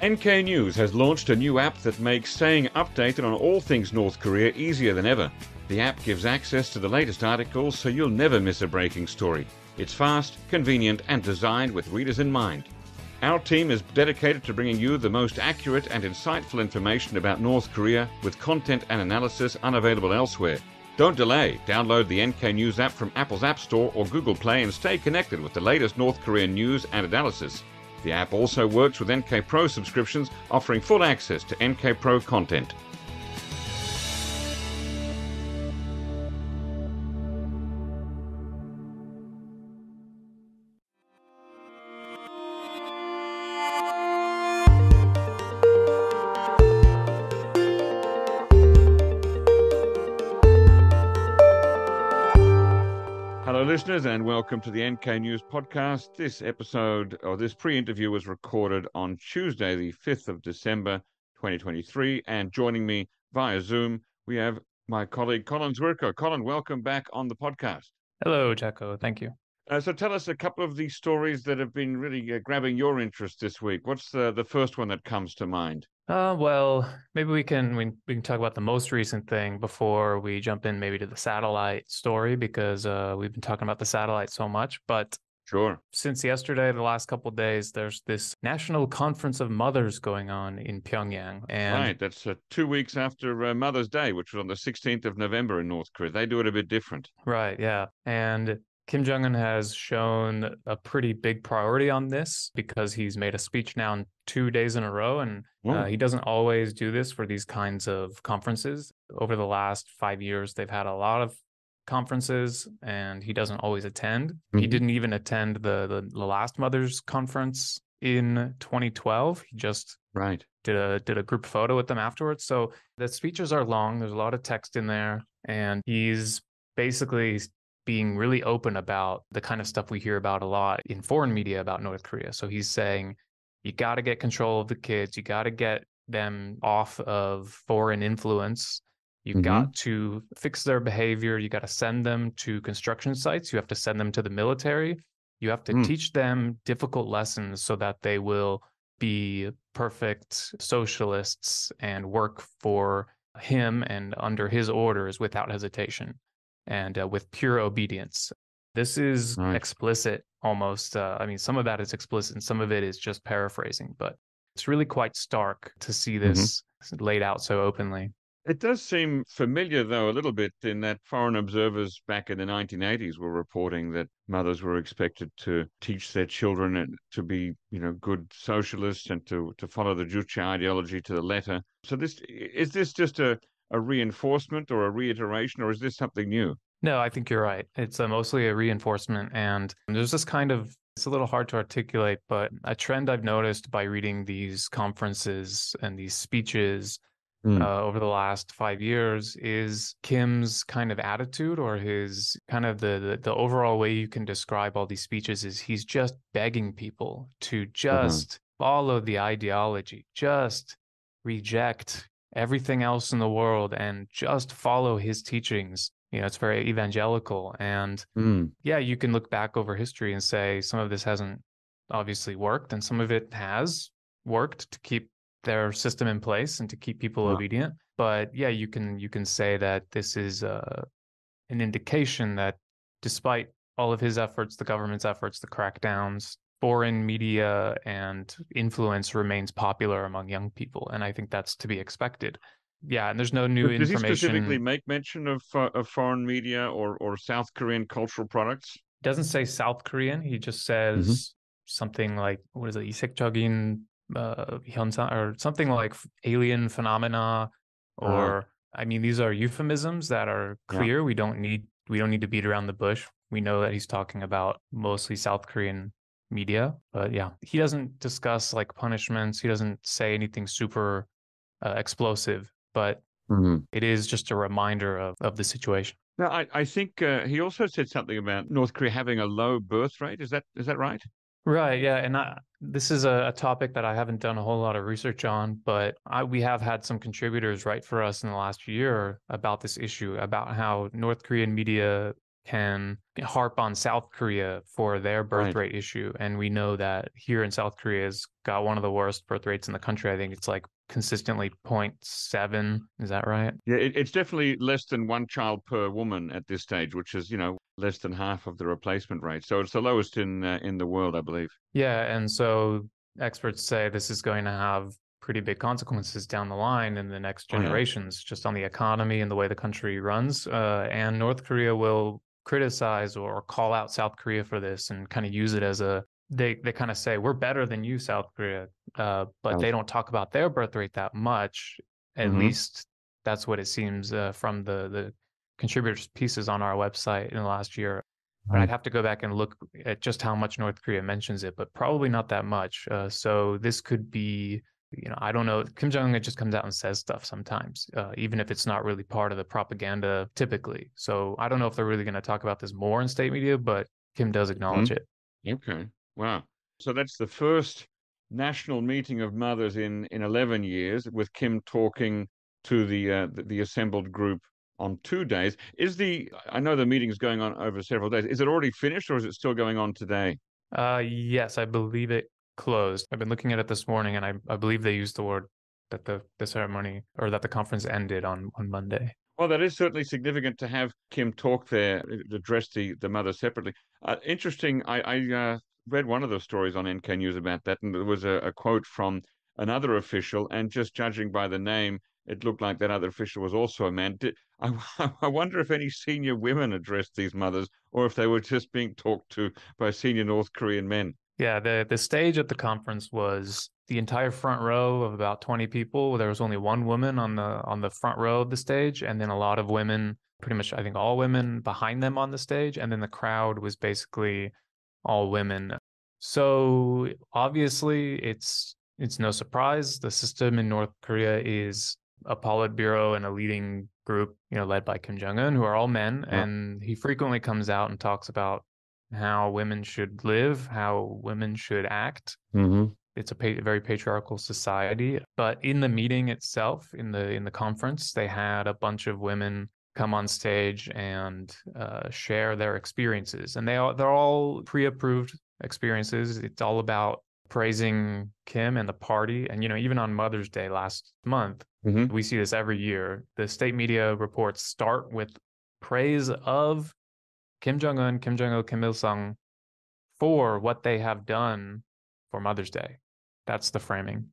NK News has launched a new app that makes staying updated on all things North Korea easier than ever. The app gives access to the latest articles so you'll never miss a breaking story. It's fast, convenient, and designed with readers in mind. Our team is dedicated to bringing you the most accurate and insightful information about North Korea with content and analysis unavailable elsewhere. Don't delay. Download the NK News app from Apple's App Store or Google Play and stay connected with the latest North Korean news and analysis. The app also works with NK Pro subscriptions, offering full access to NK Pro content. Hello, listeners, and welcome to the NK News podcast. This episode, or this pre-interview, was recorded on Tuesday, the 5th of December, 2023. And joining me via Zoom, we have my colleague, Colin Zwirko. Colin, welcome back on the podcast. Hello, Jacko. Thank you. So tell us a couple of these stories that have been really grabbing your interest this week. What's the first one that comes to mind? Well, maybe we can talk about the most recent thing before we jump in maybe to the satellite story, because we've been talking about the satellite so much. But sure, since yesterday, the last couple of days, there's this National Conference of Mothers going on in Pyongyang. And right, that's 2 weeks after Mother's Day, which was on the 16th of November in North Korea. They do it a bit different. Right, yeah. And Kim Jong Un has shown a pretty big priority on this because he's made a speech now 2 days in a row, and he doesn't always do this for these kinds of conferences. Over the last 5 years, they've had a lot of conferences, and he doesn't always attend. Mm-hmm. He didn't even attend the last Mothers Conference in 2012. He just did a group photo with them afterwards. So the speeches are long. There's a lot of text in there, and he's basically being really open about the kind of stuff we hear about a lot in foreign media about North Korea. So he's saying, you got to get control of the kids. You got to get them off of foreign influence. You got to fix their behavior. You got to send them to construction sites. You have to send them to the military. You have to teach them difficult lessons so that they will be perfect socialists and work for him and under his orders without hesitation and with pure obedience. This is explicit almost. I mean, some of that is explicit and some of it is just paraphrasing, but it's really quite stark to see this laid out so openly. It does seem familiar, though, a little bit, in that foreign observers back in the 1980s were reporting that mothers were expected to teach their children to be, good socialists and to follow the Juche ideology to the letter. So is this just a reinforcement or a reiteration, or is this something new? No, I think you're right. It's mostly a reinforcement. And there's this it's a little hard to articulate, but a trend I've noticed by reading these conferences and these speeches over the last 5 years is Kim's kind of attitude, or his kind of the overall way you can describe all these speeches is he's just begging people to just follow the ideology, just reject everything else in the world and just follow his teachings. It's very evangelical. And you can look back over history and say some of this hasn't obviously worked and some of it has worked to keep their system in place and to keep people obedient. But you can say that this is an indication that despite all of his efforts, the government's efforts, the crackdowns, foreign media and influence remains popular among young people. And I think that's to be expected. Yeah, and there's no new information. Does he specifically make mention of foreign media or South Korean cultural products? He doesn't say South Korean. He just says something like, what is it, 이색적인 현상, or something like alien phenomena, or I mean, these are euphemisms that are clear. We don't need to beat around the bush. We know that he's talking about mostly South Korean media, but he doesn't discuss like punishments. He doesn't say anything super explosive, but it is just a reminder of the situation. Now, I think he also said something about North Korea having a low birth rate. Is that right? Right, yeah, and this is a topic that I haven't done a whole lot of research on, but we have had some contributors write for us in the last year about this issue, about how North Korean media can harp on South Korea for their birth rate issue. And we know that here in South Korea has got one of the worst birth rates in the country. I think it's like consistently 0.7. Is that right? Yeah, it's definitely less than one child per woman at this stage, which is, less than half of the replacement rate. So it's the lowest in the world, I believe. Yeah, and so experts say this is going to have pretty big consequences down the line in the next generations, just on the economy and the way the country runs. And North Korea will criticize or call out South Korea for this and kind of use it as they kind of say, we're better than you, South Korea. But they don't talk about their birth rate that much. At least that's what it seems from the contributors' pieces on our website in the last year. But I'd have to go back and look at just how much North Korea mentions it, but probably not that much. So this could be, I don't know. Kim Jong Un just comes out and says stuff sometimes, even if it's not really part of the propaganda typically. So I don't know if they're really going to talk about this more in state media, but Kim does acknowledge it. Okay. Wow. So that's the first national meeting of mothers in 11 years, with Kim talking to the assembled group on 2 days. I know the meeting is going on over several days. Is it already finished, or is it still going on today? Yes, I believe it closed. I've been looking at it this morning, and I believe they used the word that the ceremony, or that the conference ended on Monday. Well, that is certainly significant to have Kim talk there, address the mother separately. Interesting. I read one of the stories on NK News about that, and there was a quote from another official, and just judging by the name, it looked like that other official was also a man. I wonder if any senior women addressed these mothers, or if they were just being talked to by senior North Korean men. Yeah, the stage at the conference was the entire front row of about 20 people. There was only one woman on the front row of the stage, and then a lot of women, pretty much I think all women behind them on the stage, and then the crowd was basically all women. So obviously it's no surprise the system in North Korea is a Politburo and a leading group, led by Kim Jong Un, who are all men, and he frequently comes out and talks about how women should live, how women should act. It's a very patriarchal society. But in the meeting itself, in the conference, they had a bunch of women come on stage and share their experiences, and they're all pre-approved experiences. It's all about praising Kim and the party. And even on Mother's Day last month, we see this every year. The state media reports start with praise of Kim Jong Un, Kim Jong Il, Kim Il Sung for what they have done for Mother's Day. That's the framing.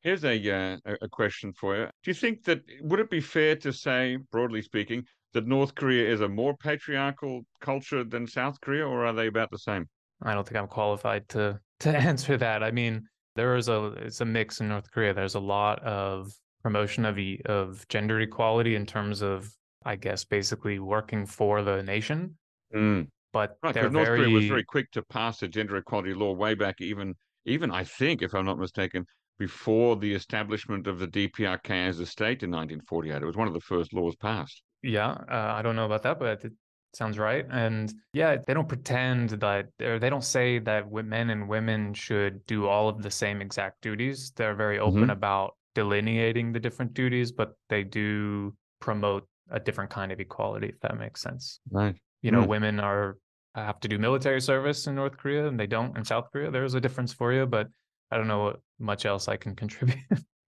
Here's a question for you. Do you think would it be fair to say, broadly speaking, that North Korea is a more patriarchal culture than South Korea, or are they about the same? I don't think I'm qualified to answer that. I mean, it's a mix in North Korea. There's a lot of promotion of gender equality in terms of, I guess, basically working for the nation. But right, because North Korea was very quick to pass a gender equality law way back, even I think, if I'm not mistaken, before the establishment of the DPRK as a state in 1948. It was one of the first laws passed. Yeah, I don't know about that, but it sounds right. And yeah, they don't pretend that, or they don't say that men and women should do all of the same exact duties. They're very open about delineating the different duties, but they do promote a different kind of equality, if that makes sense. Right. Women have to do military service in North Korea, and they don't in South Korea. There's a difference for you, but I don't know what much else I can contribute.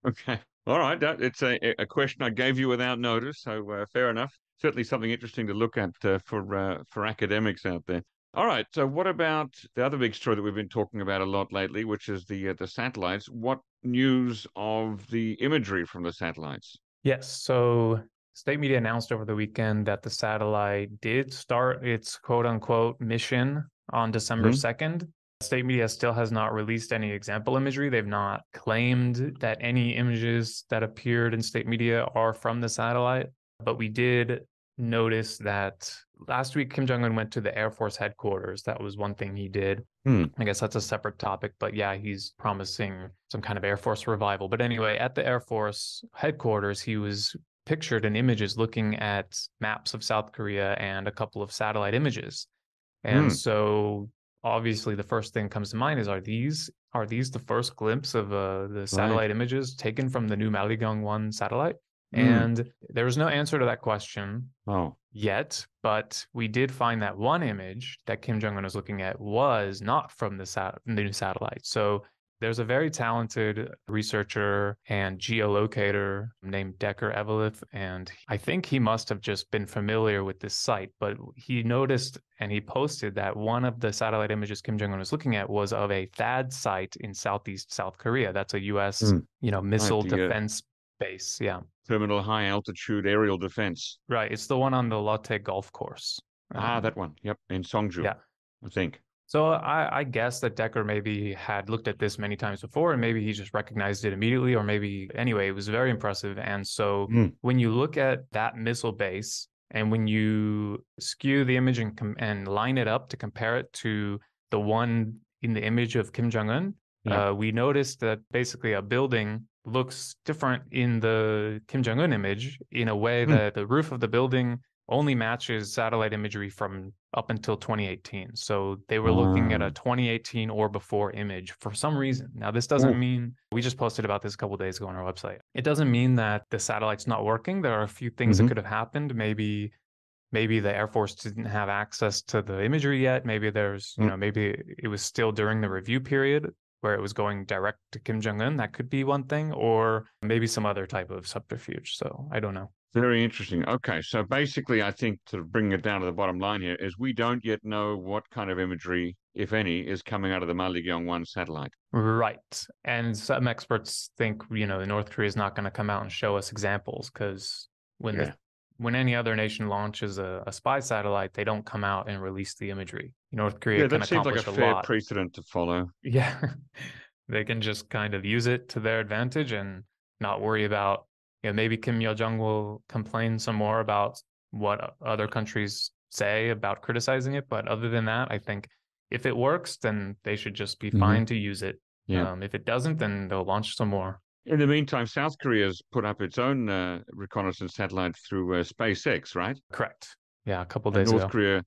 Okay. All right. It's a question I gave you without notice, so fair enough. Certainly something interesting to look at for academics out there. All right. So what about the other big story that we've been talking about a lot lately, which is the satellites? What news of the imagery from the satellites? Yes. So state media announced over the weekend that the satellite did start its quote-unquote mission on December 2nd. State media still has not released any example imagery. They've not claimed that any images that appeared in state media are from the satellite. But we did notice that last week Kim Jong Un went to the Air Force headquarters. That was one thing he did. I guess that's a separate topic, but yeah, he's promising some kind of Air Force revival. But anyway, at the Air Force headquarters, he was pictured in images looking at maps of South Korea and a couple of satellite images. And so obviously the first thing comes to mind is, are these the first glimpse of the satellite images taken from the new Malligang 1 satellite? And there was no answer to that question. yet, but we did find that one image that Kim Jong Un was looking at was not from the new satellite. So there's a very talented researcher and geolocator named Decker Evelith, and I think he must have just been familiar with this site, but he noticed and he posted that one of the satellite images Kim Jong Un was looking at was of a THAAD site in southeast South Korea. That's a U.S. Missile defense base. Yeah. Terminal High Altitude Aerial Defense. Right. It's the one on the Lotte Golf Course. That one. Yep. In Songju. Yeah. I think. So I guess that Decker maybe had looked at this many times before, and maybe he just recognized it immediately, or maybe anyway, it was very impressive. And so when you look at that missile base, and when you skew the image and line it up to compare it to the one in the image of Kim Jong Un, we noticed that basically a building looks different in the Kim Jong Un image in a way that the roof of the building only matches satellite imagery from up until 2018. So they were looking at a 2018 or before image for some reason. Now, this doesn't mean, we just posted about this a couple of days ago on our website. It doesn't mean that the satellite's not working. There are a few things that could have happened. Maybe the Air Force didn't have access to the imagery yet. Maybe there's, maybe it was still during the review period where it was going direct to Kim Jong Un. That could be one thing, or maybe some other type of subterfuge. So I don't know. Very interesting. Okay, so basically, I think to bring it down to the bottom line here is we don't yet know what kind of imagery, if any, is coming out of the Maldaegyong-1 satellite. Right. And some experts think, North Korea is not going to come out and show us examples, because when any other nation launches a spy satellite, they don't come out and release the imagery. North Korea can accomplish that seems like a fair precedent to follow. Yeah. They can just kind of use it to their advantage and not worry about, maybe Kim Yo-jong will complain some more about what other countries say about criticizing it. But other than that, I think if it works, then they should just be fine to use it. Yeah. If it doesn't, then they'll launch some more. In the meantime, South Korea's put up its own reconnaissance satellite through SpaceX, right? Correct. Yeah, a couple of days ago. North Korea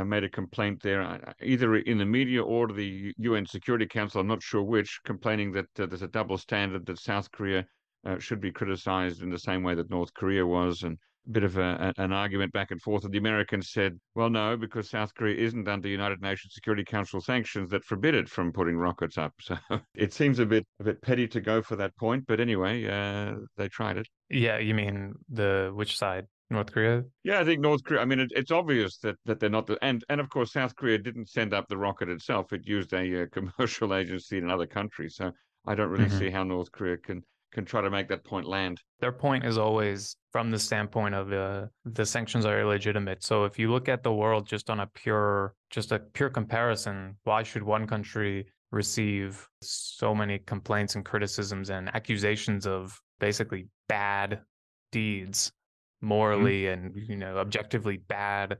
made a complaint there, either in the media or to the UN Security Council, I'm not sure which, complaining that there's a double standard, that South Korea should be criticized in the same way that North Korea was, and a bit of an argument back and forth. And the Americans said, well, no, because South Korea isn't under United Nations Security Council sanctions that forbid it from putting rockets up. So it seems a bit petty to go for that point. But anyway, they tried it. Yeah, you mean which side? North Korea? Yeah, I think North Korea. I mean, it's obvious that they're not and of course, South Korea didn't send up the rocket itself. It used a commercial agency in another country. So I don't really see how North Korea can try to make that point land. Their point is always from the standpoint of the sanctions are illegitimate. So if you look at the world just on a pure comparison, why should one country receive so many complaints and criticisms and accusations of basically bad deeds, morally and objectively bad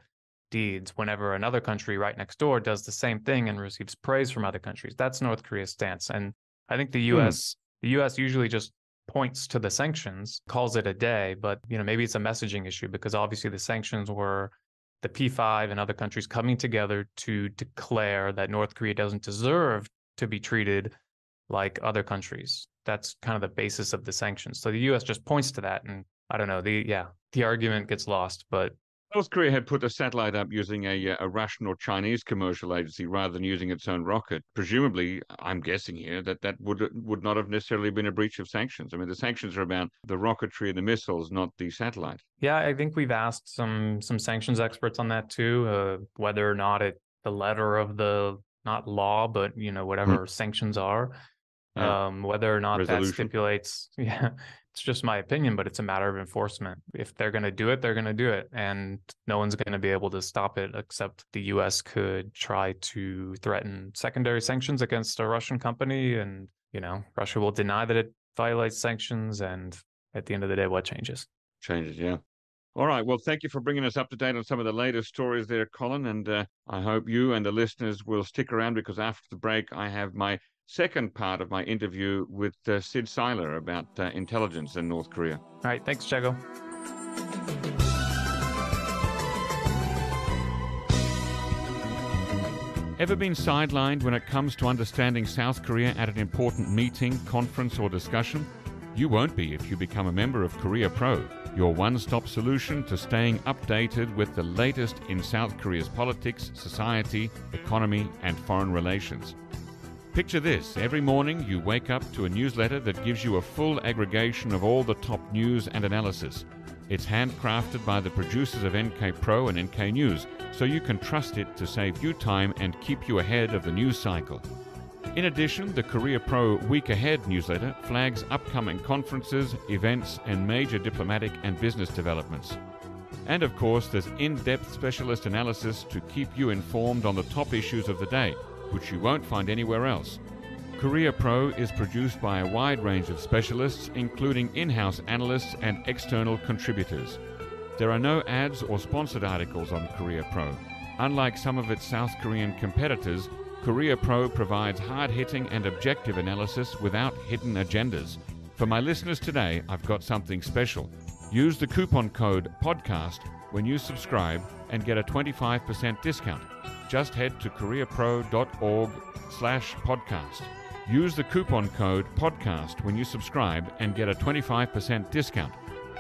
deeds, whenever another country right next door does the same thing and receives praise from other countries? That's North Korea's stance. And I think the US usually just points to the sanctions, calls it a day, but maybe it's a messaging issue, because obviously the sanctions were the P5 and other countries coming together to declare that North Korea doesn't deserve to be treated like other countries. That's kind of the basis of the sanctions. So the US just points to that, and I don't know, the argument gets lost. But North Korea had put a satellite up using a Russian or Chinese commercial agency rather than using its own rocket. Presumably, I'm guessing here that would not have necessarily been a breach of sanctions. I mean, the sanctions are about the rocketry and the missiles, not the satellite. Yeah, I think we've asked some sanctions experts on that too, whether or not the letter of the, not law, but whatever sanctions are, whether or not resolution. That stipulates, it's just my opinion, but it's a matter of enforcement. If they're going to do it, they're going to do it. And no one's going to be able to stop it, except the US could try to threaten secondary sanctions against a Russian company. And, Russia will deny that it violates sanctions. And at the end of the day, what changes? Changes, yeah. All right. Well, thank you for bringing us up to date on some of the latest stories there, Colin. And I hope you and the listeners will stick around, because after the break, I have my second part of my interview with Sydney Seiler about intelligence in North Korea. All right. Thanks, Jago. Ever been sidelined when it comes to understanding South Korea at an important meeting, conference, or discussion? You won't be if you become a member of Korea Pro, your one-stop solution to staying updated with the latest in South Korea's politics, society, economy, and foreign relations. Picture this: every morning you wake up to a newsletter that gives you a full aggregation of all the top news and analysis. It's handcrafted by the producers of NK Pro and NK News, so you can trust it to save you time and keep you ahead of the news cycle. In addition, the Korea Pro Week Ahead newsletter flags upcoming conferences, events, and major diplomatic and business developments. And of course, there's in-depth specialist analysis to keep you informed on the top issues of the day, which you won't find anywhere else. Korea Pro is produced by a wide range of specialists, including in-house analysts and external contributors. There are no ads or sponsored articles on Korea Pro. Unlike some of its South Korean competitors, Korea Pro provides hard-hitting and objective analysis without hidden agendas. For my listeners today, I've got something special. Use the coupon code PODCAST when you subscribe and get a 25% discount. Just head to koreapro.org/podcast. Use the coupon code PODCAST when you subscribe and get a 25% discount.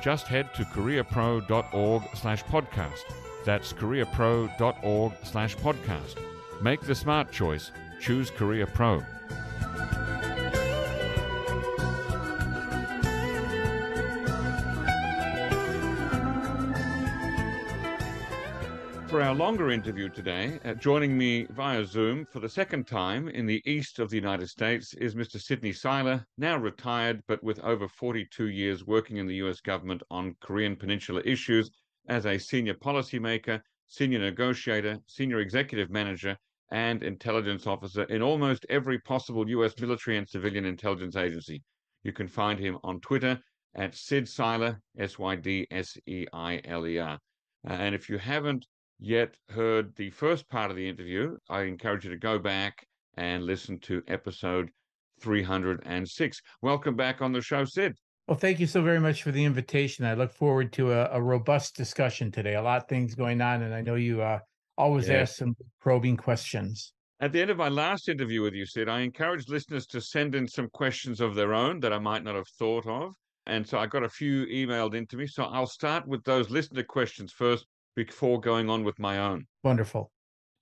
Just head to koreapro.org/podcast. That's koreapro.org/podcast. Make the smart choice. Choose Korea Pro. For our longer interview today, joining me via Zoom for the second time in the east of the United States is Mr. Sydney Seiler, now retired but with over 42 years working in the US government on Korean Peninsula issues as a senior policymaker, senior negotiator, senior executive manager, and intelligence officer in almost every possible US military and civilian intelligence agency. You can find him on Twitter at Sid Seiler, SYDSEILER. And if you haven't yet heard the first part of the interview, I encourage you to go back and listen to episode 306. Welcome back on the show, Sid. Well, thank you so very much for the invitation. I look forward to a robust discussion today. A lot of things going on, and I know you always ask some probing questions. At the end of my last interview with you, Sid, I encouraged listeners to send in some questions of their own that I might not have thought of. And so I got a few emailed into me. So I'll start with those listener questions first before going on with my own. Wonderful.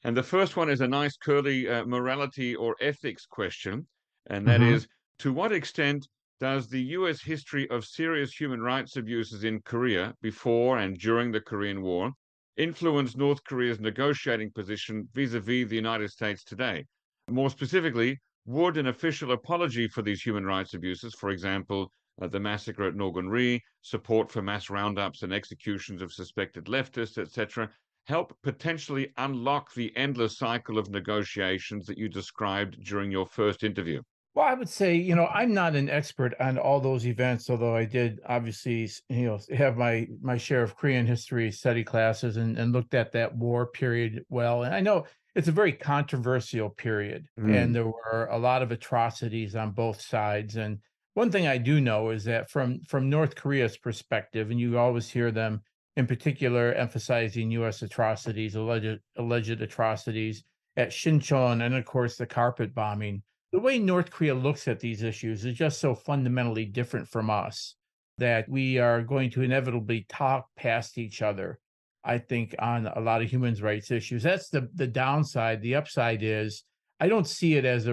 And the first one is a nice curly morality or ethics question. And that is, to what extent does the U.S. history of serious human rights abuses in Korea before and during the Korean War influence North Korea's negotiating position vis-a-vis the United States today? More specifically, would an official apology for these human rights abuses, for example, the massacre at Norgon-ri, support for mass roundups and executions of suspected leftists, etc., help potentially unlock the endless cycle of negotiations that you described during your first interview? Well, I would say, I'm not an expert on all those events, although I did obviously, have my share of Korean history study classes and looked at that war period well. And I know it's a very controversial period, and there were a lot of atrocities on both sides. And one thing I do know is that from North Korea's perspective, and you always hear them in particular emphasizing U.S. atrocities, alleged atrocities at Sincheon, and of course the carpet bombing. The way North Korea looks at these issues is just so fundamentally different from us that we are going to inevitably talk past each other, I think, on a lot of human rights issues. That's the downside. The upside is I don't see it as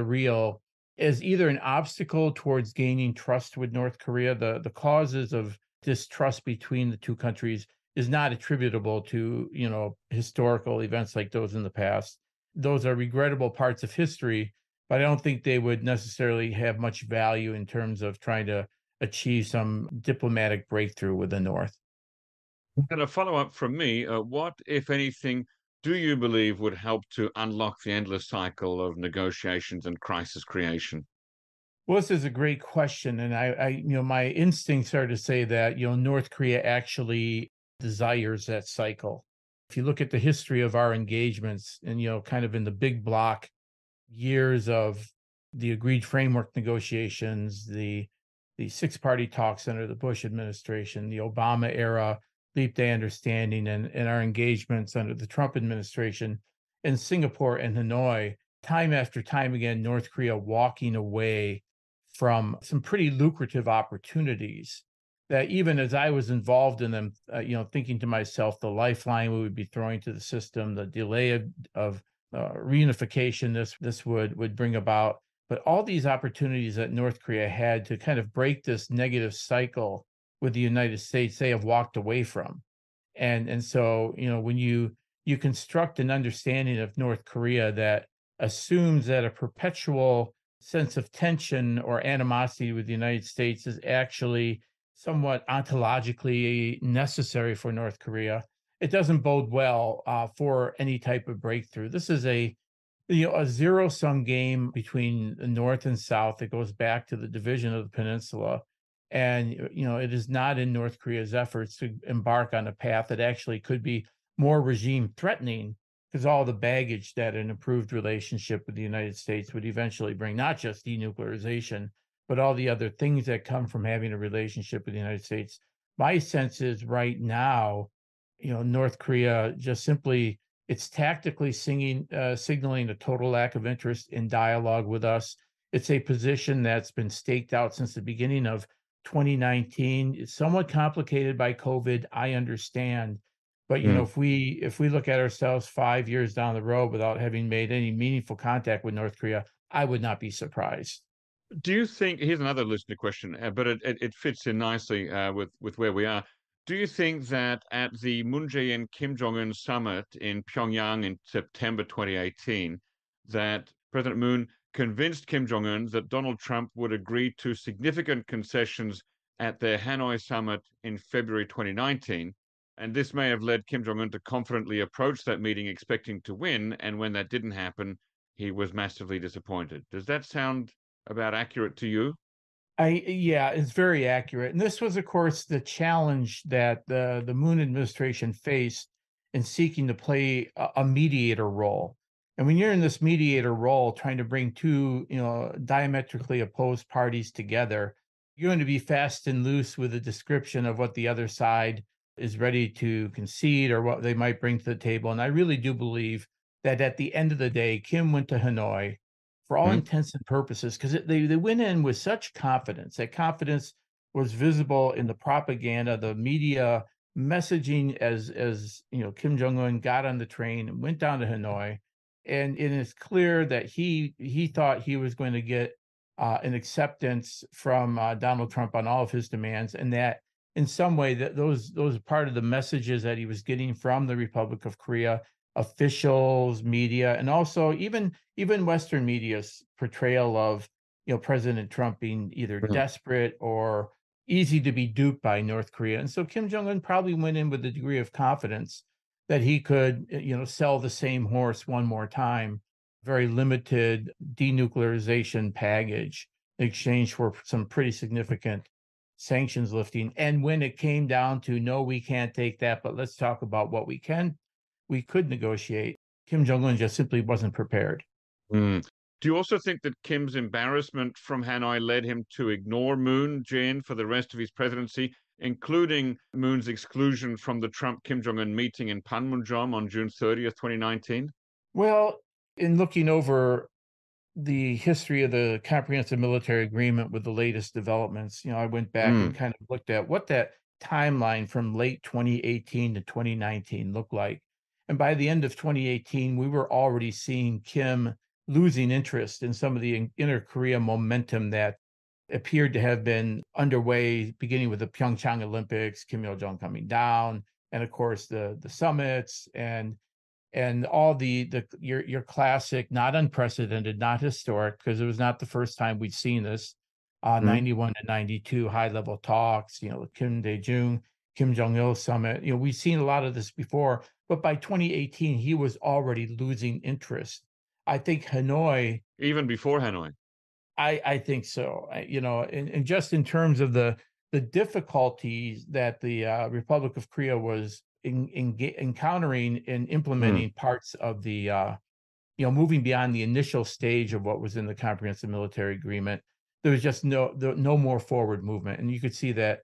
as either an obstacle towards gaining trust with North Korea. The causes of distrust between the two countries is not attributable to, historical events like those in the past. Those are regrettable parts of history, but I don't think they would necessarily have much value in terms of trying to achieve some diplomatic breakthrough with the North. And a follow-up from me, what, if anything, do you believe would help to unlock the endless cycle of negotiations and crisis creation? Well, this is a great question. And I my instincts are to say that, North Korea actually desires that cycle. If you look at the history of our engagements and, kind of in the big block years of the agreed framework negotiations, the six-party talks under the Bush administration, the Obama era Leap Day understanding, and our engagements under the Trump administration in Singapore and Hanoi, time after time again, North Korea walking away from some pretty lucrative opportunities that even as I was involved in them, thinking to myself, the lifeline we would be throwing to the system, the delay of reunification this would bring about, but all these opportunities that North Korea had to kind of break this negative cycle with the United States, they have walked away from. And so, when you construct an understanding of North Korea that assumes that a perpetual sense of tension or animosity with the United States is actually somewhat ontologically necessary for North Korea, it doesn't bode well for any type of breakthrough. This is a zero-sum game between the North and South that goes back to the division of the peninsula. And, it is not in North Korea's efforts to embark on a path that actually could be more regime threatening, because all the baggage that an improved relationship with the United States would eventually bring, not just denuclearization, but all the other things that come from having a relationship with the United States. My sense is right now, North Korea just simply, it's tactically signaling a total lack of interest in dialogue with us. It's a position that's been staked out since the beginning of 2019. It's somewhat complicated by COVID, I understand. But if we look at ourselves 5 years down the road without having made any meaningful contact with North Korea, I would not be surprised. Do you think, here's another listener question, but it fits in nicely with where we are. Do you think that at the Moon Jae-in Kim Jong Un summit in Pyongyang in September 2018, that President Moon convinced Kim Jong Un that Donald Trump would agree to significant concessions at their Hanoi summit in February 2019? And this may have led Kim Jong Un to confidently approach that meeting expecting to win. And when that didn't happen, he was massively disappointed. Does that sound about accurate to you? Yeah, it's very accurate. And this was, of course, the challenge that the Moon administration faced in seeking to play a mediator role. And when you're in this mediator role, trying to bring two, diametrically opposed parties together, you're going to be fast and loose with a description of what the other side is ready to concede or what they might bring to the table. And I really do believe that at the end of the day, Kim went to Hanoi for all intents and purposes, because they went in with such confidence. That confidence was visible in the propaganda, the media messaging as Kim Jong Un got on the train and went down to Hanoi, and it is clear that he thought he was going to get an acceptance from Donald Trump on all of his demands, and that in some way that those are part of the messages that he was getting from the Republic of Korea officials, media, and also even Western media's portrayal of President Trump being either desperate or easy to be duped by North Korea. And so Kim Jong Un probably went in with a degree of confidence that he could sell the same horse one more time, very limited denuclearization package in exchange for some pretty significant sanctions lifting. And when it came down to, no, we can't take that, but let's talk about what we could negotiate, Kim Jong Un just simply wasn't prepared. Do you also think that Kim's embarrassment from Hanoi led him to ignore Moon Jae-in for the rest of his presidency, including Moon's exclusion from the Trump-Kim Jong-un meeting in Panmunjom on June 30th, 2019? Well, in looking over the history of the comprehensive military agreement with the latest developments, I went back and kind of looked at what that timeline from late 2018 to 2019 looked like. And by the end of 2018, we were already seeing Kim losing interest in some of the inter-Korea momentum that appeared to have been underway, beginning with the Pyeongchang Olympics, Kim Il-jung coming down, and of course the summits and all your classic, not unprecedented, not historic, because it was not the first time we'd seen this. 91 to 92 high-level talks, Kim Dae-jung, Kim Jong-il summit. We've seen a lot of this before, but by 2018, he was already losing interest. I think Hanoi, even before Hanoi. I think so. And just in terms of the difficulties that the Republic of Korea was encountering in implementing parts of the, moving beyond the initial stage of what was in the comprehensive military agreement, there was just no more forward movement. And you could see that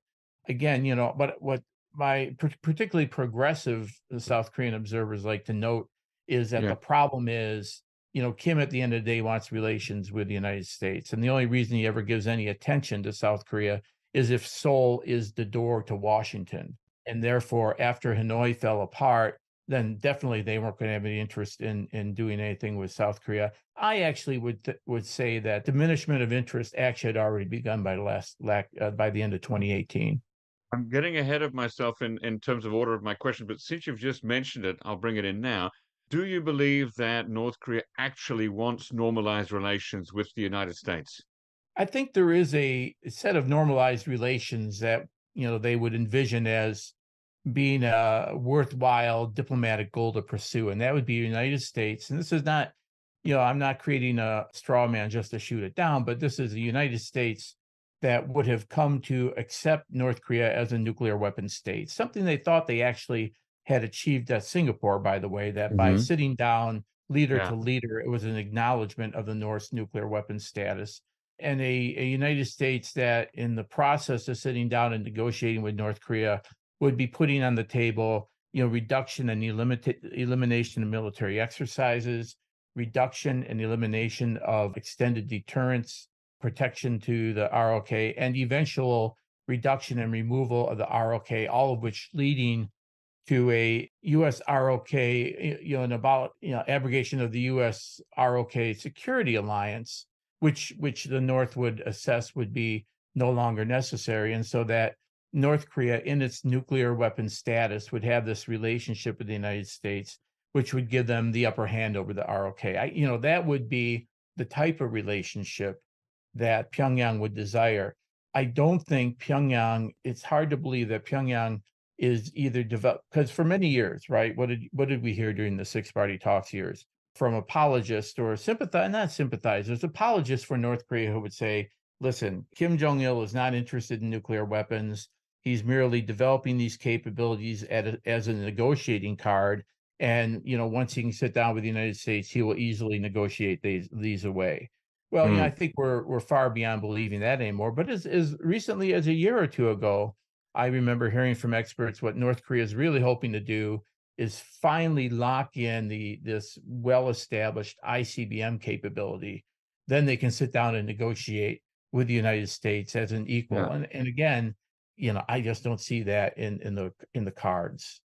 again, but what my particularly progressive South Korean observers like to note is that the problem is Kim at the end of the day wants relations with the United States. And the only reason he ever gives any attention to South Korea is if Seoul is the door to Washington. And therefore, after Hanoi fell apart, then definitely they weren't going to have any interest in doing anything with South Korea. I actually would say that diminishment of interest actually had already begun by the end of 2018. I'm getting ahead of myself in terms of order of my question, but since you've just mentioned it, I'll bring it in now. Do you believe that North Korea actually wants normalized relations with the United States? I think there is a set of normalized relations that, they would envision as being a worthwhile diplomatic goal to pursue. And that would be the United States. And this is not, I'm not creating a straw man just to shoot it down, but this is the United States that would have come to accept North Korea as a nuclear weapon state, something they thought they actually had achieved at Singapore, by the way, that by sitting down leader to leader, it was an acknowledgement of the North's nuclear weapon status. And a United States that in the process of sitting down and negotiating with North Korea would be putting on the table, reduction and elimination of military exercises, reduction and elimination of extended deterrence, protection to the ROK, and eventual reduction and removal of the ROK, all of which leading to a U.S. ROK, and about abrogation of the U.S. ROK security alliance, which the North would assess would be no longer necessary, and so that North Korea, in its nuclear weapon status, would have this relationship with the United States, which would give them the upper hand over the ROK. That would be the type of relationship that Pyongyang would desire. I don't think Pyongyang, it's hard to believe that Pyongyang is either developed, because for many years, right, what did we hear during the six-party talks years from apologists or not sympathizers, apologists for North Korea who would say, listen, Kim Jong Un is not interested in nuclear weapons. He's merely developing these capabilities as a negotiating card. And, once he can sit down with the United States, he will easily negotiate these away. Well, I think we're far beyond believing that anymore. But as recently as a year or two ago, I remember hearing from experts what North Korea is really hoping to do is finally lock in this well-established ICBM capability. Then they can sit down and negotiate with the United States as an equal. Yeah. And again, I just don't see that in the cards.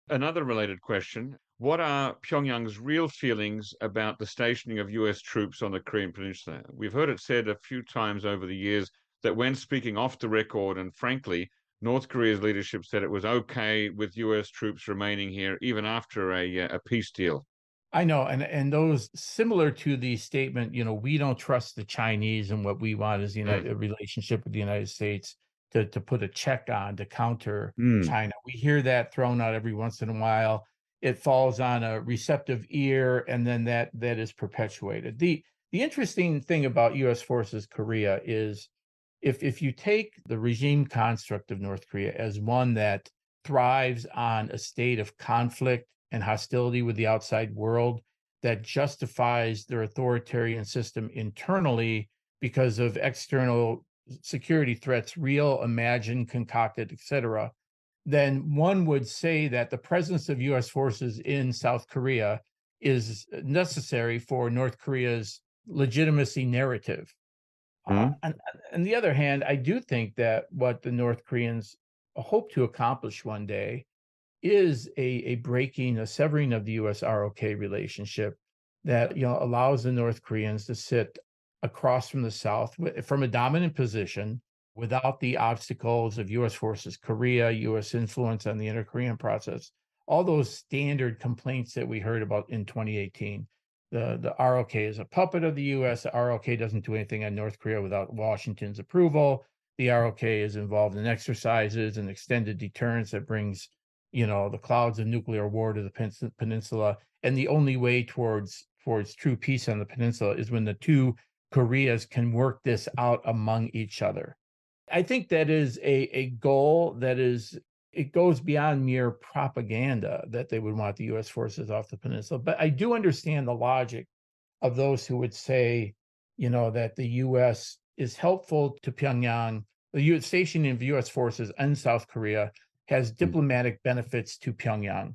Another related question. What are Pyongyang's real feelings about the stationing of US troops on the Korean Peninsula? We've heard it said a few times over the years that when speaking off the record, and frankly, North Korea's leadership said it was okay with US troops remaining here even after a peace deal. I know, and those similar to the statement, we don't trust the Chinese, and what we want is a relationship with the United States to put a check on to counter China. We hear that thrown out every once in a while. It falls on a receptive ear, and then that is perpetuated. The interesting thing about U.S. forces Korea is if you take the regime construct of North Korea as one that thrives on a state of conflict and hostility with the outside world that justifies their authoritarian system internally because of external security threats, real, imagined, concocted, etc., then one would say that the presence of U.S. forces in South Korea is necessary for North Korea's legitimacy narrative. On the other hand, I do think that what the North Koreans hope to accomplish one day is a severing of the U.S. ROK relationship that allows the North Koreans to sit across from the South from a dominant position without the obstacles of U.S. forces Korea, U.S. influence on the inter-Korean process, all those standard complaints that we heard about in 2018. The ROK is a puppet of the U.S. The ROK doesn't do anything on North Korea without Washington's approval. The ROK is involved in exercises and extended deterrence that brings the clouds of nuclear war to the peninsula. And the only way towards true peace on the peninsula is when the two Koreas can work this out among each other. I think that is a goal it goes beyond mere propaganda that they would want the U.S. forces off the peninsula. But I do understand the logic of those who would say, that the U.S. is helpful to Pyongyang. The stationing of U.S. forces in South Korea has diplomatic benefits to Pyongyang.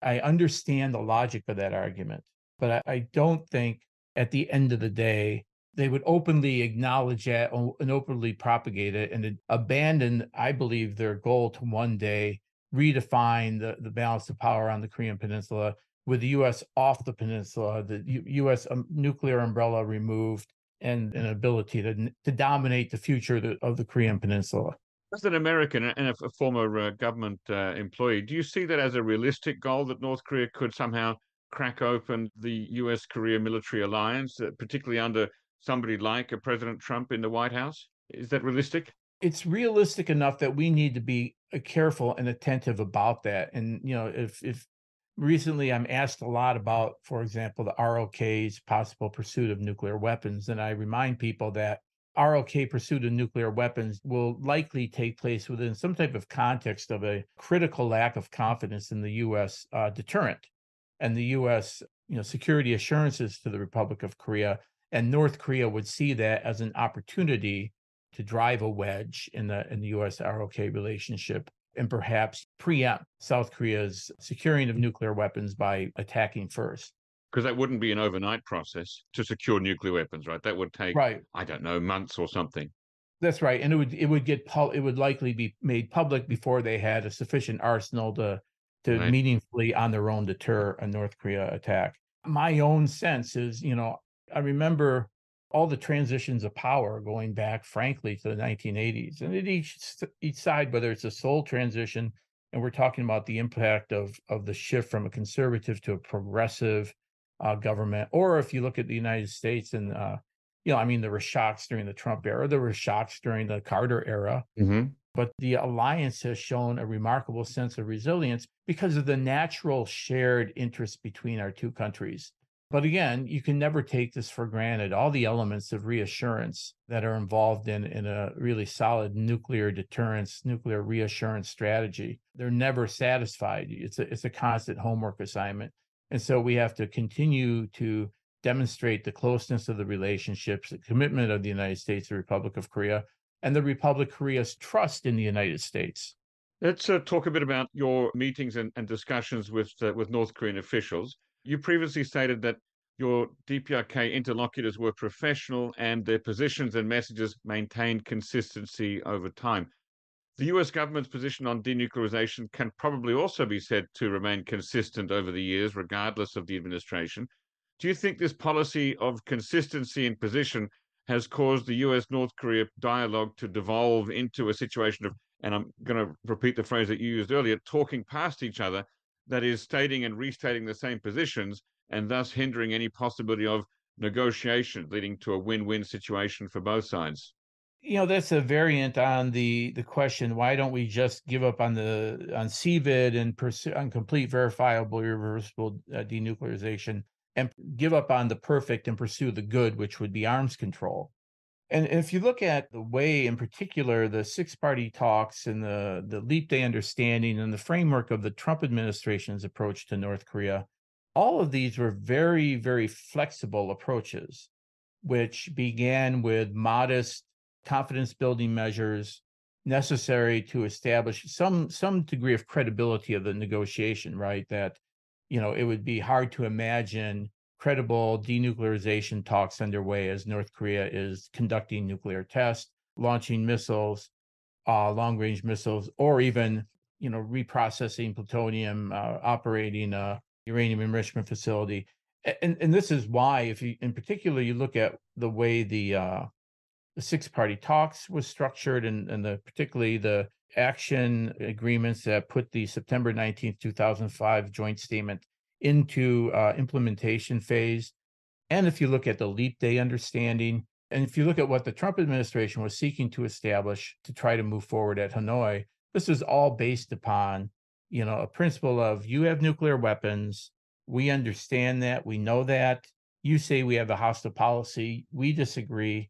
I understand the logic of that argument. But I don't think at the end of the day, they would openly acknowledge that and openly propagate it and abandon, I believe, their goal to one day redefine the balance of power on the Korean Peninsula with the U.S. off the peninsula, the U.S. nuclear umbrella removed, and an ability to dominate the future of the Korean Peninsula. As an American and a former government employee, do you see that as a realistic goal that North Korea could somehow crack open the US-Korea military alliance, particularly under somebody like a President Trump in the White House? Is that realistic? It's realistic enough that we need to be careful and attentive about that. And, if recently I'm asked a lot about, for example, the ROK's possible pursuit of nuclear weapons, and I remind people that ROK pursuit of nuclear weapons will likely take place within some type of context of a critical lack of confidence in the U.S. Deterrent and the U.S. Security assurances to the Republic of Korea. And North Korea would see that as an opportunity to drive a wedge in the U.S. ROK relationship and perhaps preempt South Korea's securing of nuclear weapons by attacking first. Because that wouldn't be an overnight process to secure nuclear weapons, right? That would take, right, I don't know, months or something. That's right, and it would likely be made public before they had a sufficient arsenal to Right. meaningfully on their own deter a North Korea attack. My own sense is, I remember all the transitions of power going back, frankly, to the 1980s, and at each side, whether it's a Seoul transition, and we're talking about the impact of the shift from a conservative to a progressive government, or if you look at the United States and there were shocks during the Trump era, there were shocks during the Carter era, but the alliance has shown a remarkable sense of resilience because of the natural shared interests between our two countries. But again, you can never take this for granted. All the elements of reassurance that are involved in a really solid nuclear deterrence, nuclear reassurance strategy, they're never satisfied. It's a constant homework assignment. And so we have to continue to demonstrate the closeness of the relationships, the commitment of the United States, the Republic of Korea, and the Republic of Korea's trust in the United States. Let's talk a bit about your meetings and discussions with North Korean officials. You previously stated that your DPRK interlocutors were professional and their positions and messages maintained consistency over time. The US government's position on denuclearization can probably also be said to remain consistent over the years, regardless of the administration. Do you think this policy of consistency in position has caused the US-North Korea dialogue to devolve into a situation of, and I'm going to repeat the phrase that you used earlier, talking past each other, that is stating and restating the same positions and thus hindering any possibility of negotiation, leading to a win-win situation for both sides? That's a variant on the question, why don't we just give up on CVID and pursue on complete verifiable irreversible denuclearization and give up on the perfect and pursue the good, which would be arms control. And if you look at the way, in particular, the six-party talks and the Leap Day understanding and the framework of the Trump administration's approach to North Korea, all of these were very, very flexible approaches, which began with modest confidence-building measures necessary to establish some degree of credibility of the negotiation, right? That, it would be hard to imagine credible denuclearization talks underway as North Korea is conducting nuclear tests, launching missiles, long-range missiles, or even, reprocessing plutonium, operating a uranium enrichment facility. And this is why, if you, in particular, you look at the way the six-party talks was structured and particularly the action agreements that put the September 19th, 2005 joint statement into implementation phase. And if you look at the Leap Day understanding, and if you look at what the Trump administration was seeking to establish to try to move forward at Hanoi, this is all based upon, a principle of you have nuclear weapons. We understand that. We know that. You say we have a hostile policy. We disagree.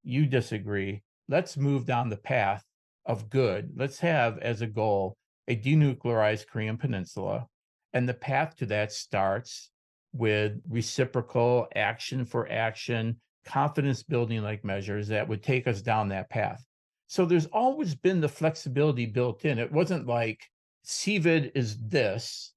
You disagree. Let's move down the path of good. Let's have as a goal a denuclearized Korean Peninsula. And the path to that starts with reciprocal action for action, confidence building like measures that would take us down that path. So there's always been the flexibility built in. It wasn't like CVID is this,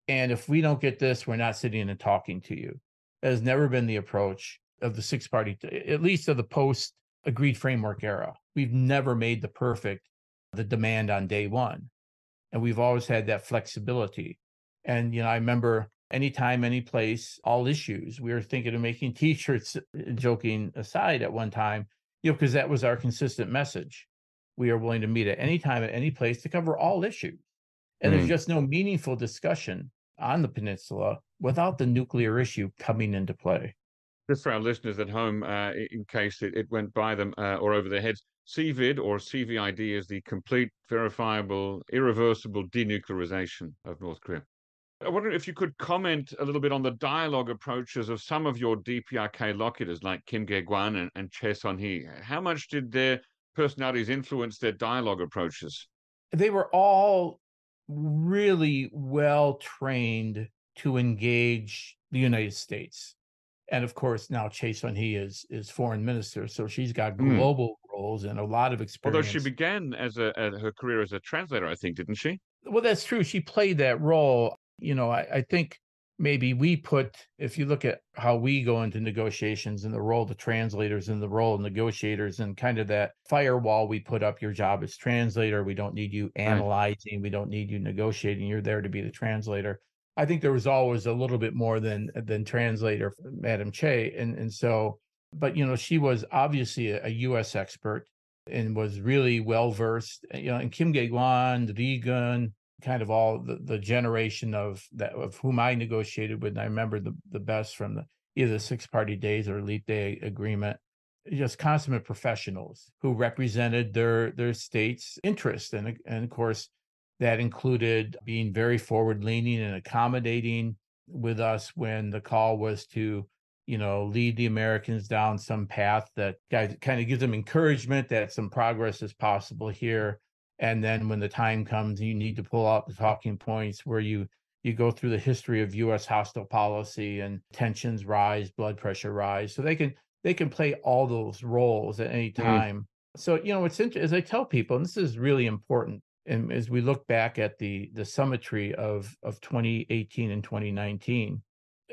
And if we don't get this, we're not sitting and talking to you. That has never been the approach of the six-party, at least of the post-agreed framework era. We've never made the demand on day one. And we've always had that flexibility. And, I remember anytime, any place, all issues. We were thinking of making T-shirts, joking aside at one time, because that was our consistent message. We are willing to meet at any time, at any place to cover all issues. And there's just no meaningful discussion on the peninsula without the nuclear issue coming into play. Just for our listeners at home, in case it went by them or over their heads, CVID or CVID is the complete, verifiable, irreversible denuclearization of North Korea. I wonder if you could comment a little bit on the dialogue approaches of some of your DPRK locutors like Kim Jong-un and Choi Son-hee. How much did their personalities influence their dialogue approaches? They were all really well trained to engage the United States. And of course, now Choi Son-hee is foreign minister, so she's got global roles and a lot of experience. Although she began her career as a translator, I think, didn't she? Well, that's true. She played that role. I think maybe if you look at how we go into negotiations and the role of the translators and the role of negotiators and kind of that firewall we put up, your job as translator, we don't need you analyzing, we don't need you negotiating, you're there to be the translator. I think there was always a little bit more than translator, Madam Che. And so, but, she was obviously a U.S. expert and was really well-versed, and Kim Jong-un, the Vegan, kind of all the generation of whom I negotiated with. And I remember the best from either the six-party days or Elite Day agreement, just consummate professionals who represented their state's interests. And of course, that included being very forward-leaning and accommodating with us when the call was to, lead the Americans down some path that kind of gives them encouragement that some progress is possible here. And then when the time comes, you need to pull out the talking points where you go through the history of U.S. hostile policy and tensions rise, blood pressure rise. So they can play all those roles at any time. So, it's interesting, as I tell people, and this is really important, and as we look back at the summitry of 2018 and 2019,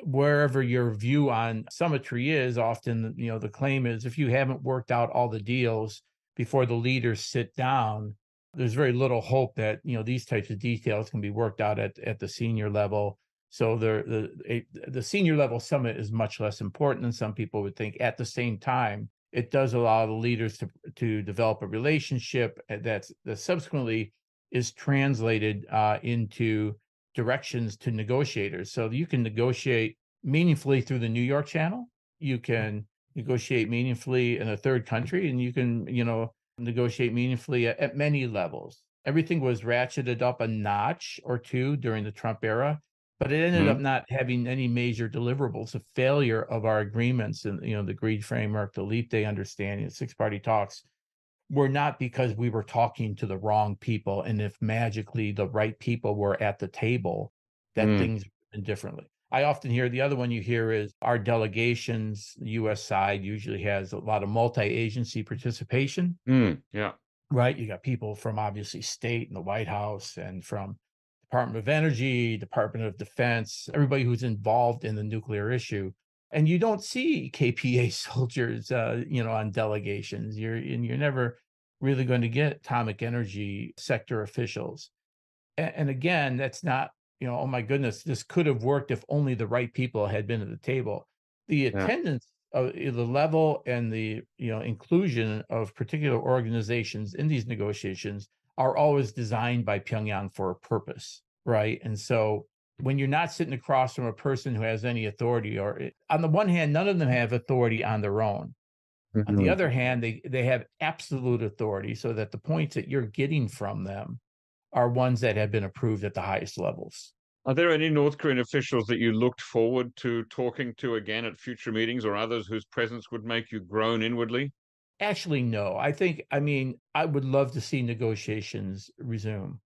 wherever your view on summitry is, often, the claim is if you haven't worked out all the deals before the leaders sit down, there's very little hope that, these types of details can be worked out at the senior level. So the senior level summit is much less important than some people would think. At the same time, it does allow the leaders to develop a relationship that subsequently is translated into directions to negotiators. So you can negotiate meaningfully through the New York channel. You can negotiate meaningfully in a third country, and you can, negotiate meaningfully at many levels. Everything was ratcheted up a notch or two during the Trump era, but it ended up not having any major deliverables. A failure of our agreements and, the agreed framework, the Leap Day understanding, the six-party talks, were not because we were talking to the wrong people. And if magically the right people were at the table, that things went differently. I often hear, the other one you hear is our delegations, the U.S. side usually has a lot of multi-agency participation. Yeah. Right. You got people from obviously state and the White House and from Department of Energy, Department of Defense, everybody who's involved in the nuclear issue. And you don't see KPA soldiers, on delegations. You're never really going to get atomic energy sector officials. And again, that's not, oh my goodness, this could have worked if only the right people had been at the table. The attendance of the level and the inclusion of particular organizations in these negotiations are always designed by Pyongyang for a purpose, right? And so when you're not sitting across from a person who has any authority, on the one hand, none of them have authority on their own. On the other hand, they have absolute authority, so that the points that you're getting from them are ones that have been approved at the highest levels. Are there any North Korean officials that you looked forward to talking to again at future meetings, or others whose presence would make you groan inwardly? Actually, no. I would love to see negotiations resume.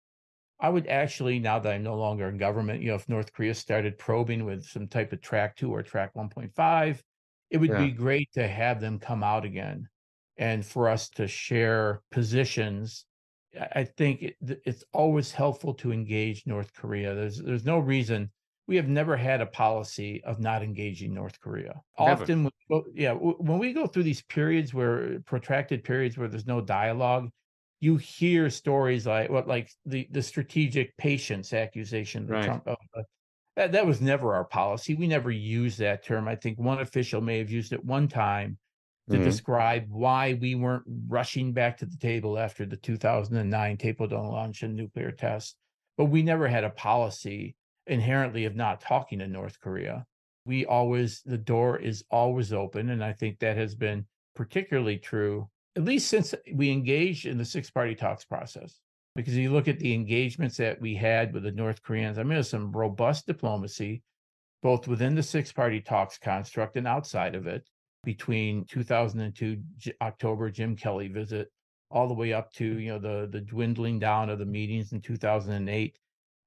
I would actually, now that I'm no longer in government, if North Korea started probing with some type of track 2 or track 1.5, it would be great to have them come out again and for us to share positions. I think it's always helpful to engage North Korea. There's no reason we have never had a policy of not engaging North Korea. Never. Often, when we go through these periods protracted periods where there's no dialogue, you hear stories like the strategic patience accusation that Right. Trump. That was never our policy. We never used that term. I think one official may have used it one time to describe why we weren't rushing back to the table after the 2009 Taepodong launch and nuclear test. But we never had a policy inherently of not talking to North Korea. The door is always open. And I think that has been particularly true, at least since we engaged in the six-party talks process. Because you look at the engagements that we had with the North Koreans, I mean, there's some robust diplomacy, both within the six-party talks construct and outside of it, between 2002 October Jim Kelly visit, all the way up to the dwindling down of the meetings in 2008.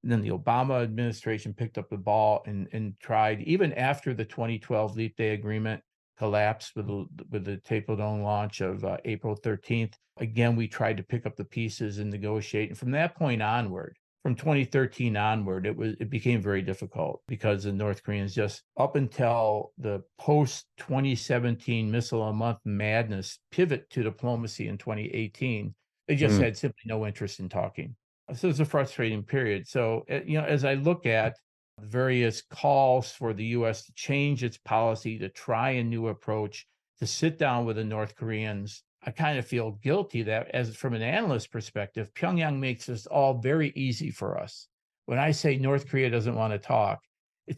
And then the Obama administration picked up the ball and tried, even after the 2012 Leap Day Agreement collapsed with the Taepodong launch of April 13th. Again, we tried to pick up the pieces and negotiate. And from that point onward, from 2013 onward, it became very difficult because the North Koreans, just up until the post-2017 missile a month madness pivot to diplomacy in 2018, they just had simply no interest in talking. So it's a frustrating period. So, as I look at various calls for the U.S. to change its policy, to try a new approach, to sit down with the North Koreans, I kind of feel guilty that, as from an analyst perspective, Pyongyang makes this all very easy for us. When I say North Korea doesn't want to talk,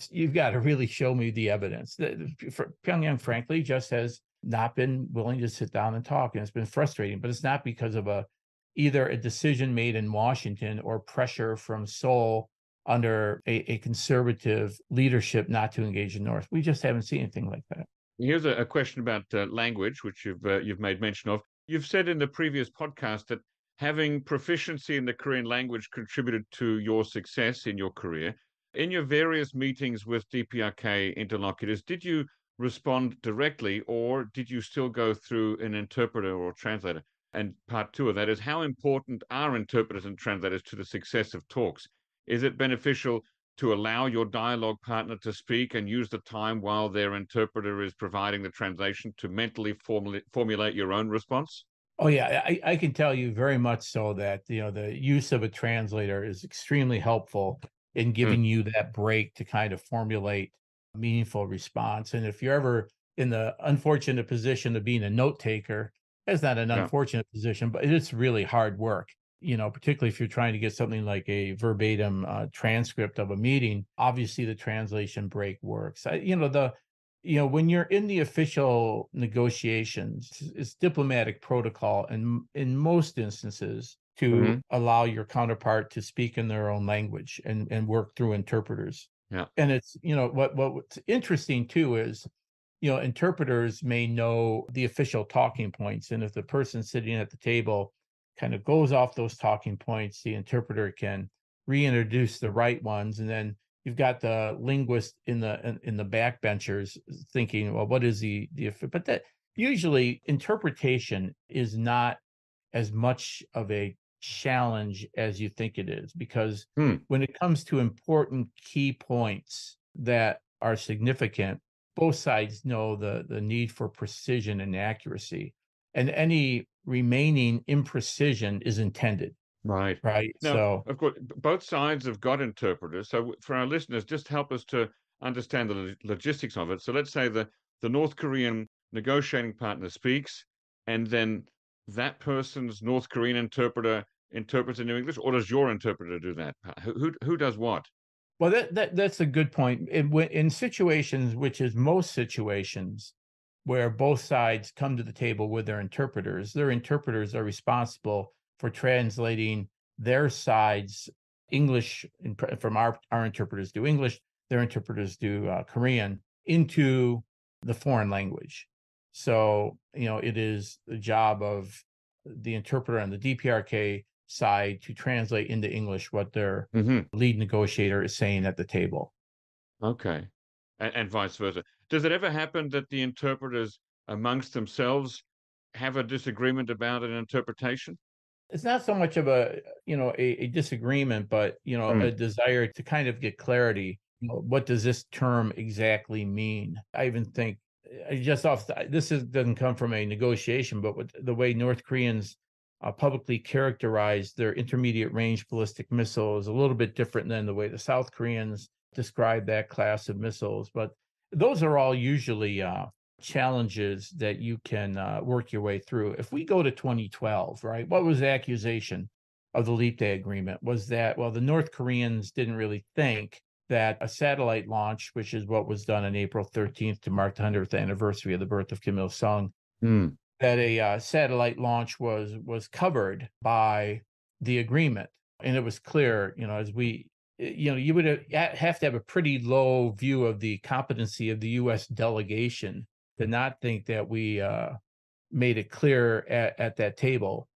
you've got to really show me the evidence. Pyongyang, frankly, just has not been willing to sit down and talk, and it's been frustrating. But it's not because of either a decision made in Washington or pressure from Seoul under a conservative leadership not to engage in North. We just haven't seen anything like that. Here's a question about language, which you've made mention of. You've said in the previous podcast that having proficiency in the Korean language contributed to your success in your career. In your various meetings with DPRK interlocutors, did you respond directly, or did you still go through an interpreter or translator? And part two of that is, how important are interpreters and translators to the success of talks? Is it beneficial to allow your dialogue partner to speak and use the time while their interpreter is providing the translation to mentally formulate your own response? Oh, yeah, I can tell you very much so that the use of a translator is extremely helpful in giving you that break to kind of formulate a meaningful response. And if you're ever in the unfortunate position of being a note taker, it's not an unfortunate position, but it's really hard work. Particularly if you're trying to get something like a verbatim transcript of a meeting. Obviously, the translation break works. When you're in the official negotiations, it's diplomatic protocol, and in most instances, to allow your counterpart to speak in their own language and work through interpreters. Yeah. And it's what's interesting too is, interpreters may know the official talking points, and if the person sitting at the table kind of goes off those talking points, the interpreter can reintroduce the right ones, and then you've got the linguist in the backbenchers thinking, well, what is the but that usually interpretation is not as much of a challenge as you think it is, because when it comes to important key points that are significant, both sides know the need for precision and accuracy, and any remaining imprecision is intended. Right. Now, So, of course, both sides have got interpreters. So for our listeners, just help us to understand the logistics of it. So let's say the North Korean negotiating partner speaks, and then that person's North Korean interpreter interprets in English, or does your interpreter do that? Who does what? well, that's a good point. In situations, which is most situations, where both sides come to the table with their interpreters are responsible for translating their side's English, from our interpreters do English, their interpreters do Korean, into the foreign language. So, it is the job of the interpreter on the DPRK side to translate into English what their lead negotiator is saying at the table. Okay. And vice versa. Does it ever happen that the interpreters amongst themselves have a disagreement about an interpretation? It's not so much of a disagreement, but a desire to kind of get clarity. what does this term exactly mean? I even think doesn't come from a negotiation, but the way North Koreans publicly characterize their intermediate range ballistic missile is a little bit different than the way the South Koreans describe that class of missiles. But those are all usually challenges that you can work your way through. If we go to 2012, right, what was the accusation of the Leap Day Agreement? Was that, well, the North Koreans didn't really think that a satellite launch, which is what was done on April 13th to mark the 100th anniversary of the birth of Kim Il-sung, that a satellite launch was covered by the agreement. And it was clear, you would have to have a pretty low view of the competency of the U.S. delegation to not think that we made it clear at that table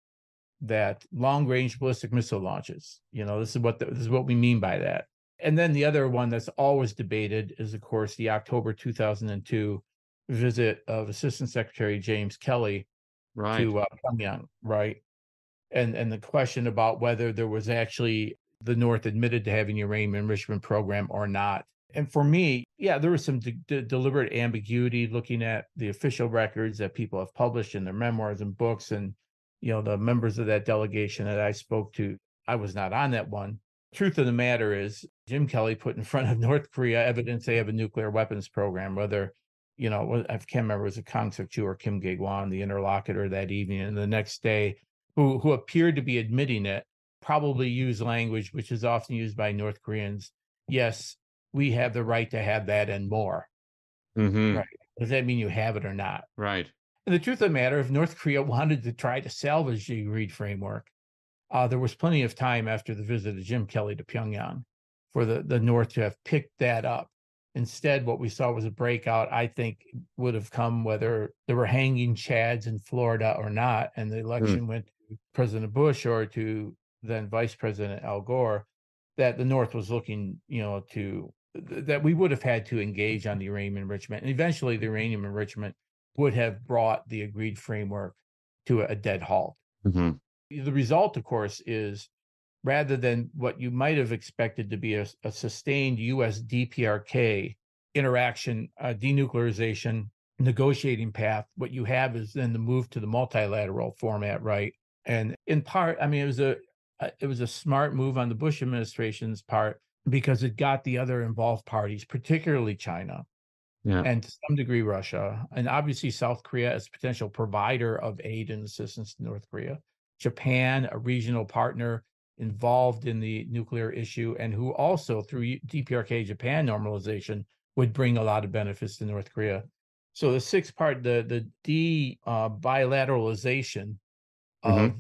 that long-range ballistic missile launches, this is what we mean by that. And then the other one that's always debated is, of course, the October 2002 visit of Assistant Secretary James Kelly to Pyongyang, right? And the question about whether there was actually the North admitted to having a uranium enrichment program or not. And for me, there was some deliberate ambiguity looking at the official records that people have published in their memoirs and books. And, the members of that delegation that I spoke to, I was not on that one. Truth of the matter is, Jim Kelly put in front of North Korea evidence they have a nuclear weapons program, whether, I can't remember, was it Kang Suk-chu or Kim Gae-gwan, the interlocutor that evening, and the next day, who appeared to be admitting it, probably used language which is often used by North Koreans. Yes, we have the right to have that and more. Right. Does that mean you have it or not? Right. And the truth of the matter, if North Korea wanted to try to salvage the agreed framework, there was plenty of time after the visit of Jim Kelly to Pyongyang for the North to have picked that up. Instead, what we saw was a breakout, I think, would have come whether there were hanging chads in Florida or not, and the election went to President Bush or to then Vice President Al Gore, that the North was looking, that we would have had to engage on the uranium enrichment. And eventually the uranium enrichment would have brought the agreed framework to a dead halt. The result, of course, is rather than what you might have expected to be a sustained U.S. DPRK interaction, denuclearization, negotiating path, what you have is then the move to the multilateral format, right? And in part, it was a smart move on the Bush administration's part because it got the other involved parties, particularly China, and to some degree Russia, and obviously South Korea as a potential provider of aid and assistance to North Korea, Japan, a regional partner involved in the nuclear issue, and who also through DPRK Japan normalization would bring a lot of benefits to North Korea. So the sixth part, the bilateralization of the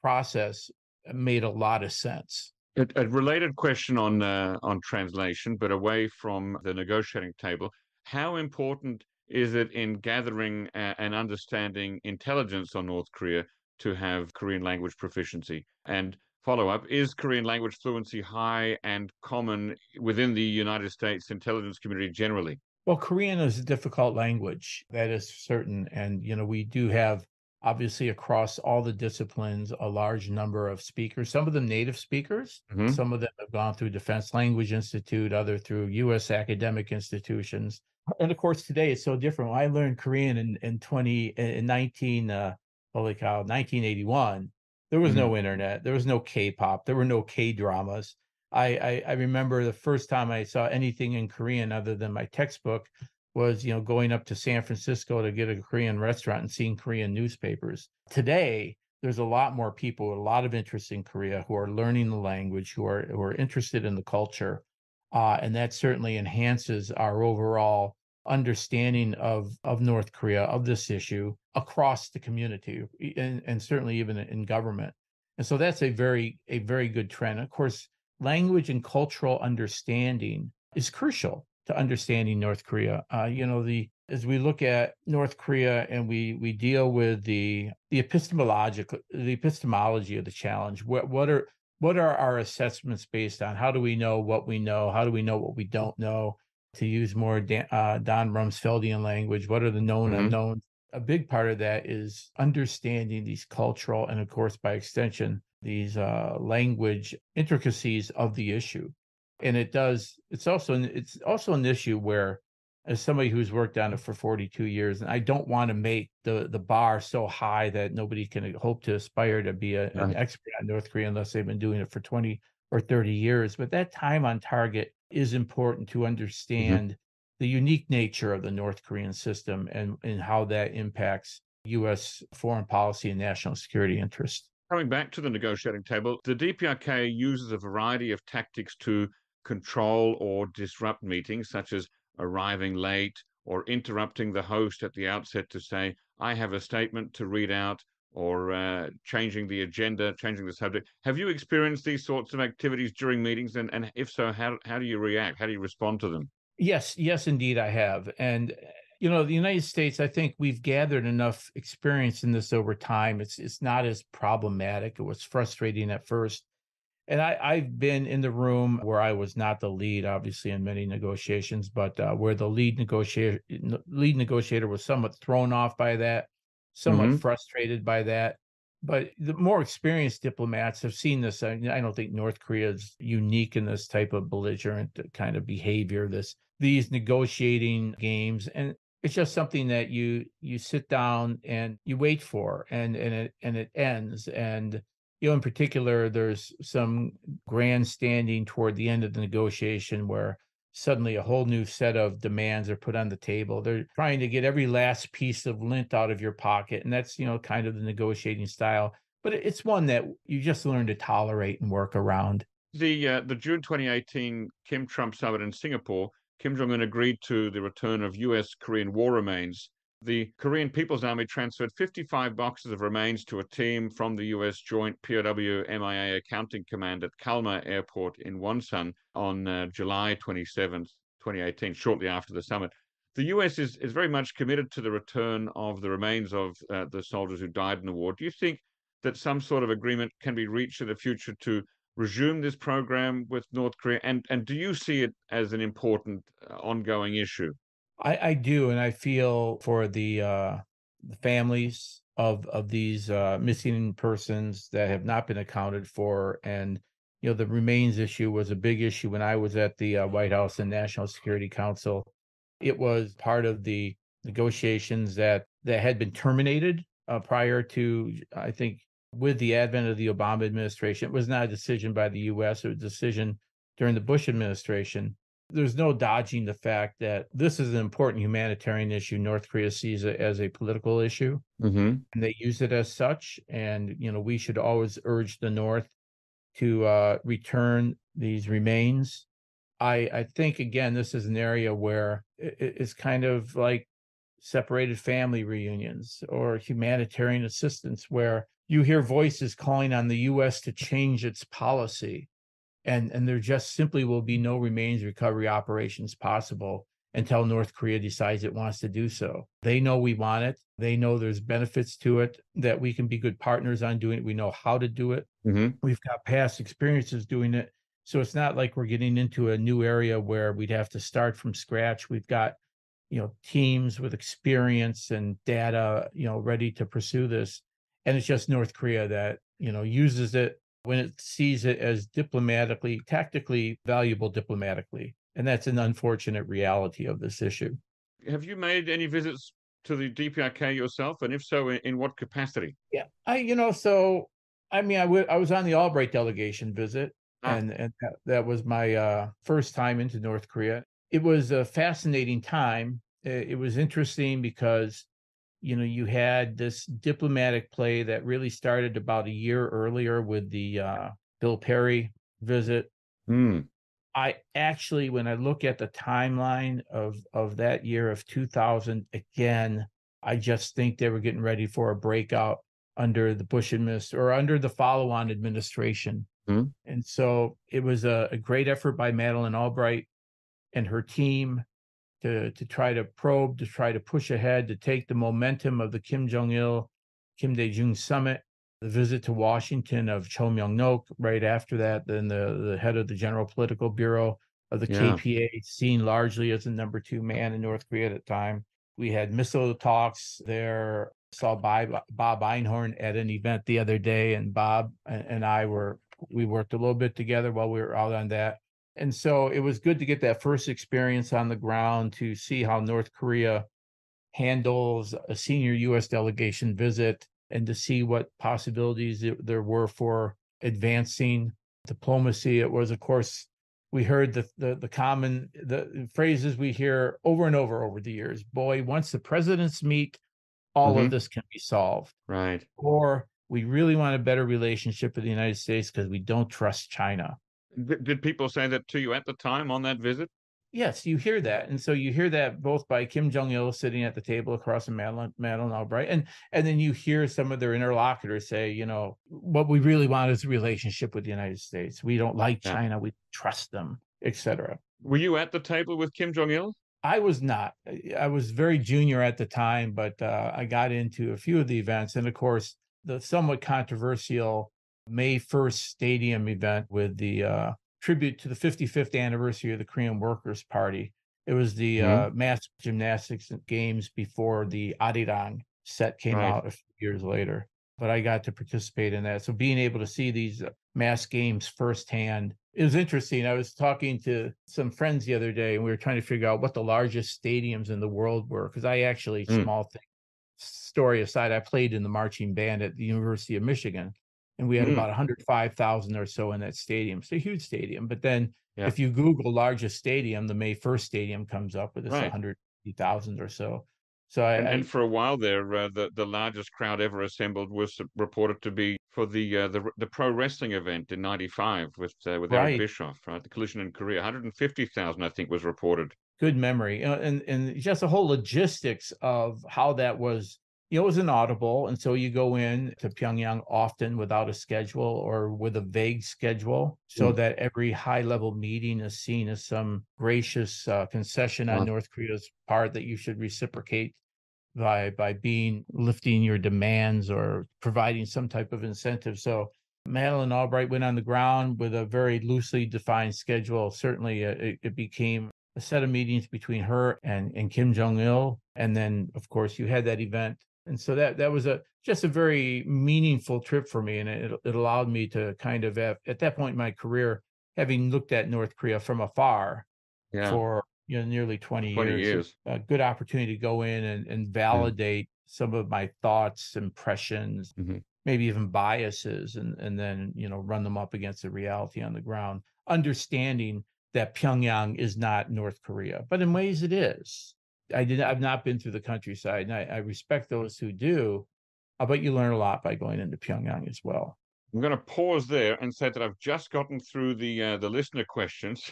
process made a lot of sense. A related question on translation, but away from the negotiating table. How important is it in gathering and understanding intelligence on North Korea to have Korean language proficiency? And follow-up, is Korean language fluency high and common within the United States intelligence community generally? Well, Korean is a difficult language, that is certain. And, we do have, obviously, across all the disciplines, a large number of speakers, some of them native speakers, some of them have gone through Defense Language Institute, other through U.S. academic institutions. And of course, today it's so different. When I learned Korean in 1981, there was no internet, there was no K-pop, there were no K-dramas. I remember the first time I saw anything in Korean other than my textbook was, going up to San Francisco to get a Korean restaurant and seeing Korean newspapers. Today, there's a lot more people with a lot of interest in Korea who are learning the language, who are interested in the culture. And that certainly enhances our overall understanding of North Korea, of this issue across the community, and certainly even in government. And so that's a very good trend. Of course, language and cultural understanding is crucial to understanding North Korea. As we look at North Korea and we deal with the epistemology of the challenge, what are our assessments based on? How do we know what we know? How do we know what we don't know? To use more Don Rumsfeldian language, what are the known unknowns? A big part of that is understanding these cultural and, of course, by extension, these language intricacies of the issue. And it's also an issue where, as somebody who's worked on it for 42 years, and I don't want to make the bar so high that nobody can hope to aspire to be an expert on North Korea unless they've been doing it for 20 or 30 years. But that time on target is important to understand the unique nature of the North Korean system and how that impacts U.S. foreign policy and national security interests. Coming back to the negotiating table, the DPRK uses a variety of tactics to control or disrupt meetings, such as arriving late or interrupting the host at the outset to say, I have a statement to read out, or changing the agenda, changing the subject. Have you experienced these sorts of activities during meetings? And if so, how do you react? How do you respond to them? Yes, indeed, I have. And the United States, I think we've gathered enough experience in this over time. It's not as problematic. It was frustrating at first. And I've been in the room where I was not the lead, obviously, in many negotiations, but where the lead negotiator was somewhat thrown off by that, somewhat frustrated by that. But the more experienced diplomats have seen this. I don't think North Korea is unique in this type of belligerent kind of behavior, these negotiating games. And it's just something that you sit down and you wait for, and it ends. And in particular, there's some grandstanding toward the end of the negotiation where suddenly a whole new set of demands are put on the table. They're trying to get every last piece of lint out of your pocket. And that's, kind of the negotiating style. But it's one that you just learn to tolerate and work around. The June 2018 Kim-Trump summit in Singapore, Kim Jong Un agreed to the return of U.S.-Korean war remains. The Korean People's Army transferred 55 boxes of remains to a team from the U.S. Joint POW MIA Accounting Command at Kalmar Airport in Wonsan on July 27th, 2018, shortly after the summit. The U.S. is very much committed to the return of the remains of the soldiers who died in the war. Do you think that some sort of agreement can be reached in the future to resume this program with North Korea? And do you see it as an important ongoing issue? I do, and I feel for the families of these missing persons that have not been accounted for. And the remains issue was a big issue when I was at the White House and National Security Council. It was part of the negotiations that had been terminated prior to, I think, with the advent of the Obama administration. It was not a decision by the U.S. It was a decision during the Bush administration. There's no dodging the fact that this is an important humanitarian issue. North Korea sees it as a political issue, and they use it as such. And, we should always urge the North to return these remains. I think, again, this is an area where it's kind of like separated family reunions or humanitarian assistance, where you hear voices calling on the U.S. to change its policy. And there just simply will be no remains recovery operations possible until North Korea decides it wants to do so. They know we want it. They know there's benefits to it, that we can be good partners on doing it. We know how to do it. We've got past experiences doing it. So it's not like we're getting into a new area where we'd have to start from scratch. We've got, teams with experience and data, ready to pursue this. And it's just North Korea that, uses it when it sees it as tactically valuable diplomatically. And that's an unfortunate reality of this issue. Have you made any visits to the DPRK yourself? And if so, in what capacity? Yeah, I was on the Albright delegation visit, and that was my first time into North Korea. It was a fascinating time. It was interesting because you had this diplomatic play that really started about a year earlier with the Bill Perry visit. I actually, when I look at the timeline of that year of 2000, again, I just think they were getting ready for a breakout under the Bush administration or under the follow-on administration. And so it was a great effort by Madeleine Albright and her team to try to probe, to try to push ahead, to take the momentum of the Kim Jong-il, Kim Dae-jung summit, the visit to Washington of Cho Myung-nok right after that, then the head of the General Political Bureau of the KPA, seen largely as the number 2 man in North Korea at the time. We had missile talks there. Saw Bob Einhorn at an event the other day, and Bob and I we worked a little bit together while we were out on that. And so it was good to get that first experience on the ground to see how North Korea handles a senior U.S. delegation visit and to see what possibilities there were for advancing diplomacy. It was, of course, we heard the common phrases we hear over and over the years. Boy, once the presidents meet, all of this can be solved. Right. Or we really want a better relationship with the United States because we don't trust China. Did people say that to you at the time on that visit? Yes, you hear that. And so you hear that both by Kim Jong Un sitting at the table across from Madeleine Albright. And then you hear some of their interlocutors say, you know, what we really want is a relationship with the United States. We don't like China. We trust them, etc. Were you at the table with Kim Jong Il? I was not. I was very junior at the time, but I got into a few of the events. And of course, the somewhat controversial May 1st stadium event with the tribute to the 55th anniversary of the Korean Workers' Party. It was the mass gymnastics games before the Arirang set came out a few years later. But I got to participate in that. So being able to see these mass games firsthand, it was interesting. I was talking to some friends the other day, and we were trying to figure out what the largest stadiums in the world were. Because I actually, small thing, story aside, I played in the marching band at the University of Michigan. And we had about 105,000 or so in that stadium. It's a huge stadium. But then if you Google largest stadium, the May 1st stadium comes up with this 150,000 or so. So and for a while there, the largest crowd ever assembled was reported to be for the pro wrestling event in '95 with Eric Bischoff, right? The collision in Korea. 150,000, I think, was reported. Good memory. And just the whole logistics of how that was. It was inaudible. And so you go in to Pyongyang often without a schedule or with a vague schedule so that every high-level meeting is seen as some gracious concession on North Korea's part that you should reciprocate by lifting your demands or providing some type of incentive. So Madeleine Albright went on the ground with a very loosely defined schedule. Certainly it became a set of meetings between her and Kim Jong Il. And then, of course, you had that event. And so that was just a very meaningful trip for me. And it allowed me to kind of have, at that point in my career, having looked at North Korea from afar for nearly 20 years, a good opportunity to go in and validate some of my thoughts, impressions, maybe even biases, and then, run them up against the reality on the ground, understanding that Pyongyang is not North Korea, but in ways it is. I've not been through the countryside, and I respect those who do, but you learn a lot by going into Pyongyang as well. I'm going to pause there and say that I've just gotten through the listener questions.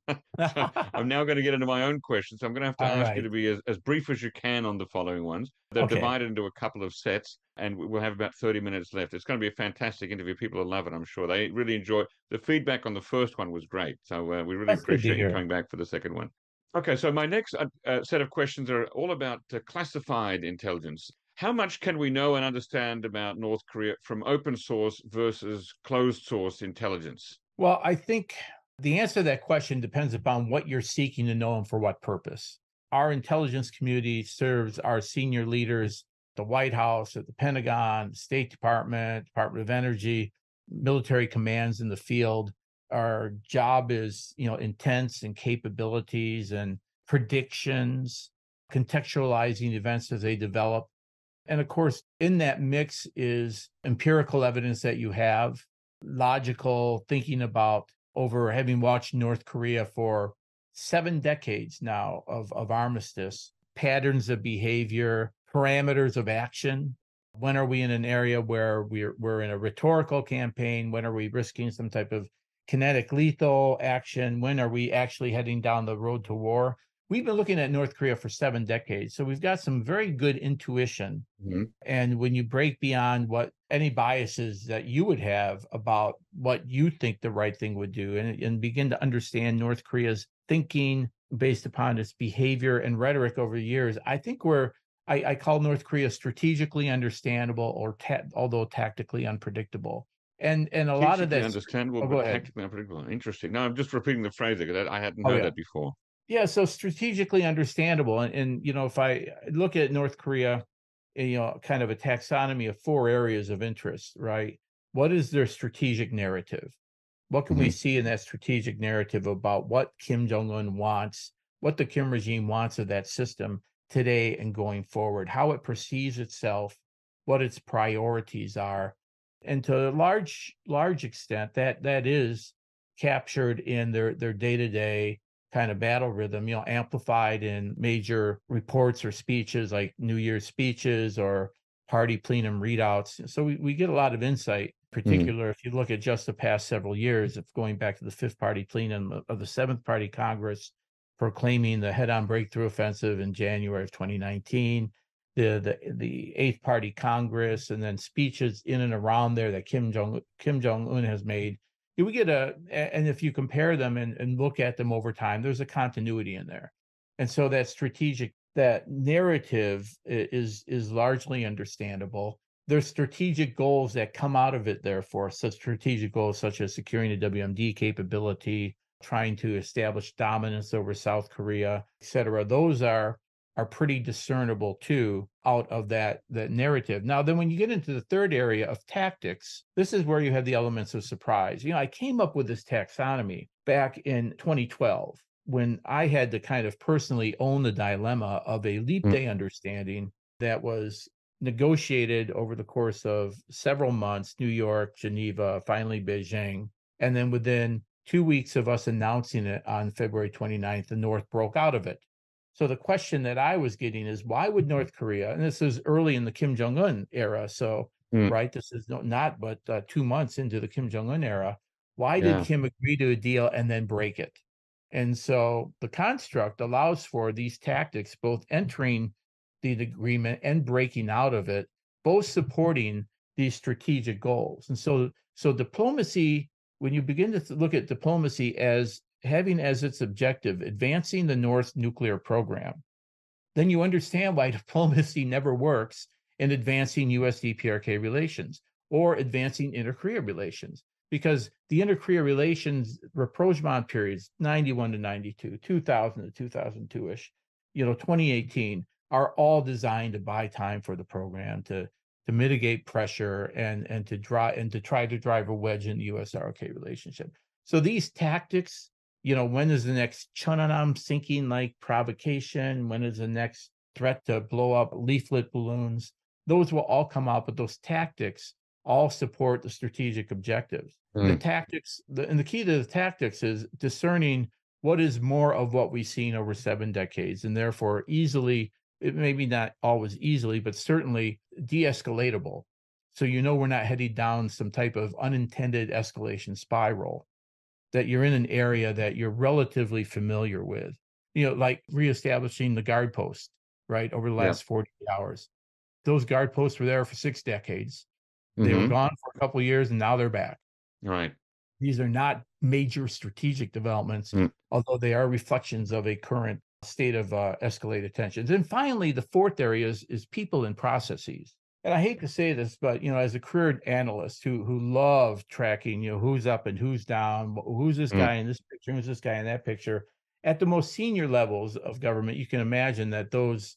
So I'm now going to get into my own questions. I'm going to have to ask you to be as brief as you can on the following ones. They're divided into a couple of sets, and we'll have about 30 minutes left. It's going to be a fantastic interview. People will love it, I'm sure. They really enjoy the feedback on the first one was great. So we really appreciate you coming back for the second one. Okay, so my next set of questions are all about classified intelligence. How much can we know and understand about North Korea from open source versus closed source intelligence? Well, I think the answer to that question depends upon what you're seeking to know and for what purpose. Our intelligence community serves our senior leaders, the White House, at the Pentagon, State Department, Department of Energy, military commands in the field. Our job is, intents and capabilities and predictions, contextualizing events as they develop. And of course, in that mix is empirical evidence that you have, logical thinking about over having watched North Korea for 7 decades now of armistice, patterns of behavior, parameters of action. When are we in an area where we're in a rhetorical campaign? When are we risking some type of kinetic lethal action? When are we actually heading down the road to war? We've been looking at North Korea for 7 decades. So we've got some very good intuition. And when you break beyond what any biases that you would have about what you think the right thing would do and begin to understand North Korea's thinking based upon its behavior and rhetoric over the years, I think I call North Korea strategically understable or although tactically unpredictable. And a lot of that understandable, but tactically unpredictable. Interesting. No, I'm just repeating the phrase because I hadn't heard that before. Yeah, so strategically understandable. And if I look at North Korea, kind of a taxonomy of 4 areas of interest, right? What is their strategic narrative? What can we see in that strategic narrative about what Kim Jong Un wants, what the Kim regime wants of that system today and going forward, how it perceives itself, what its priorities are. And to a large extent, that is captured in their day-to-day kind of battle rhythm, amplified in major reports or speeches like New Year's speeches or party plenum readouts. So we get a lot of insight, particular if you look at just the past several years, if going back to the fifth party plenum of the seventh party Congress proclaiming the head-on breakthrough offensive in January of 2019, the eighth party Congress, and then speeches in and around there that Kim Jong Un has made. We get and if you compare them and look at them over time, there's a continuity in there. And so that narrative is largely understandable. There's strategic goals that come out of it, therefore, such strategic goals such as securing a WMD capability, trying to establish dominance over South Korea, et cetera. Those are pretty discernible too out of that narrative. Now, then when you get into the third area of tactics, this is where you have the elements of surprise. I came up with this taxonomy back in 2012 when I had to kind of personally own the dilemma of a leap day understanding that was negotiated over the course of several months, New York, Geneva, finally Beijing. And then within 2 weeks of us announcing it on February 29th, the North broke out of it. So the question that I was getting is, why would North Korea, and this is early in the Kim Jong Un era, so right, this is not but 2 months into the Kim Jong Un era, why did Kim agree to a deal and then break it? And so the construct allows for these tactics, both entering the agreement and breaking out of it, both supporting these strategic goals. And so diplomacy, when you begin to look at diplomacy as having as its objective advancing the North's nuclear program, then you understand why diplomacy never works in advancing U.S. DPRK relations or advancing inter-Korea relations, because the inter-Korea relations rapprochement periods, 91 to 92, 2000 to 2002-ish, 2018, are all designed to buy time for the program, to mitigate pressure and to try to drive a wedge in the U.S.-ROK relationship. So these tactics, when is the next Cheonan sinking like provocation? When is the next threat to blow up leaflet balloons? Those will all come out, but those tactics all support the strategic objectives. The tactics, and the key to the tactics is discerning what is more of what we've seen over 7 decades, and therefore easily, it maybe not always easily, but certainly de-escalatable. So we're not heading down some type of unintended escalation spiral, that you're in an area that you're relatively familiar with, like reestablishing the guard post, right, over the last 48 hours. Those guard posts were there for 6 decades. They were gone for a couple of years, and now they're back. Right. These are not major strategic developments, although they are reflections of a current state of escalated tensions. And finally, the fourth area is people and processes. And I hate to say this, but as a career analyst who love tracking, who's up and who's down, who's this guy in this picture, who's this guy in that picture, at the most senior levels of government, you can imagine that those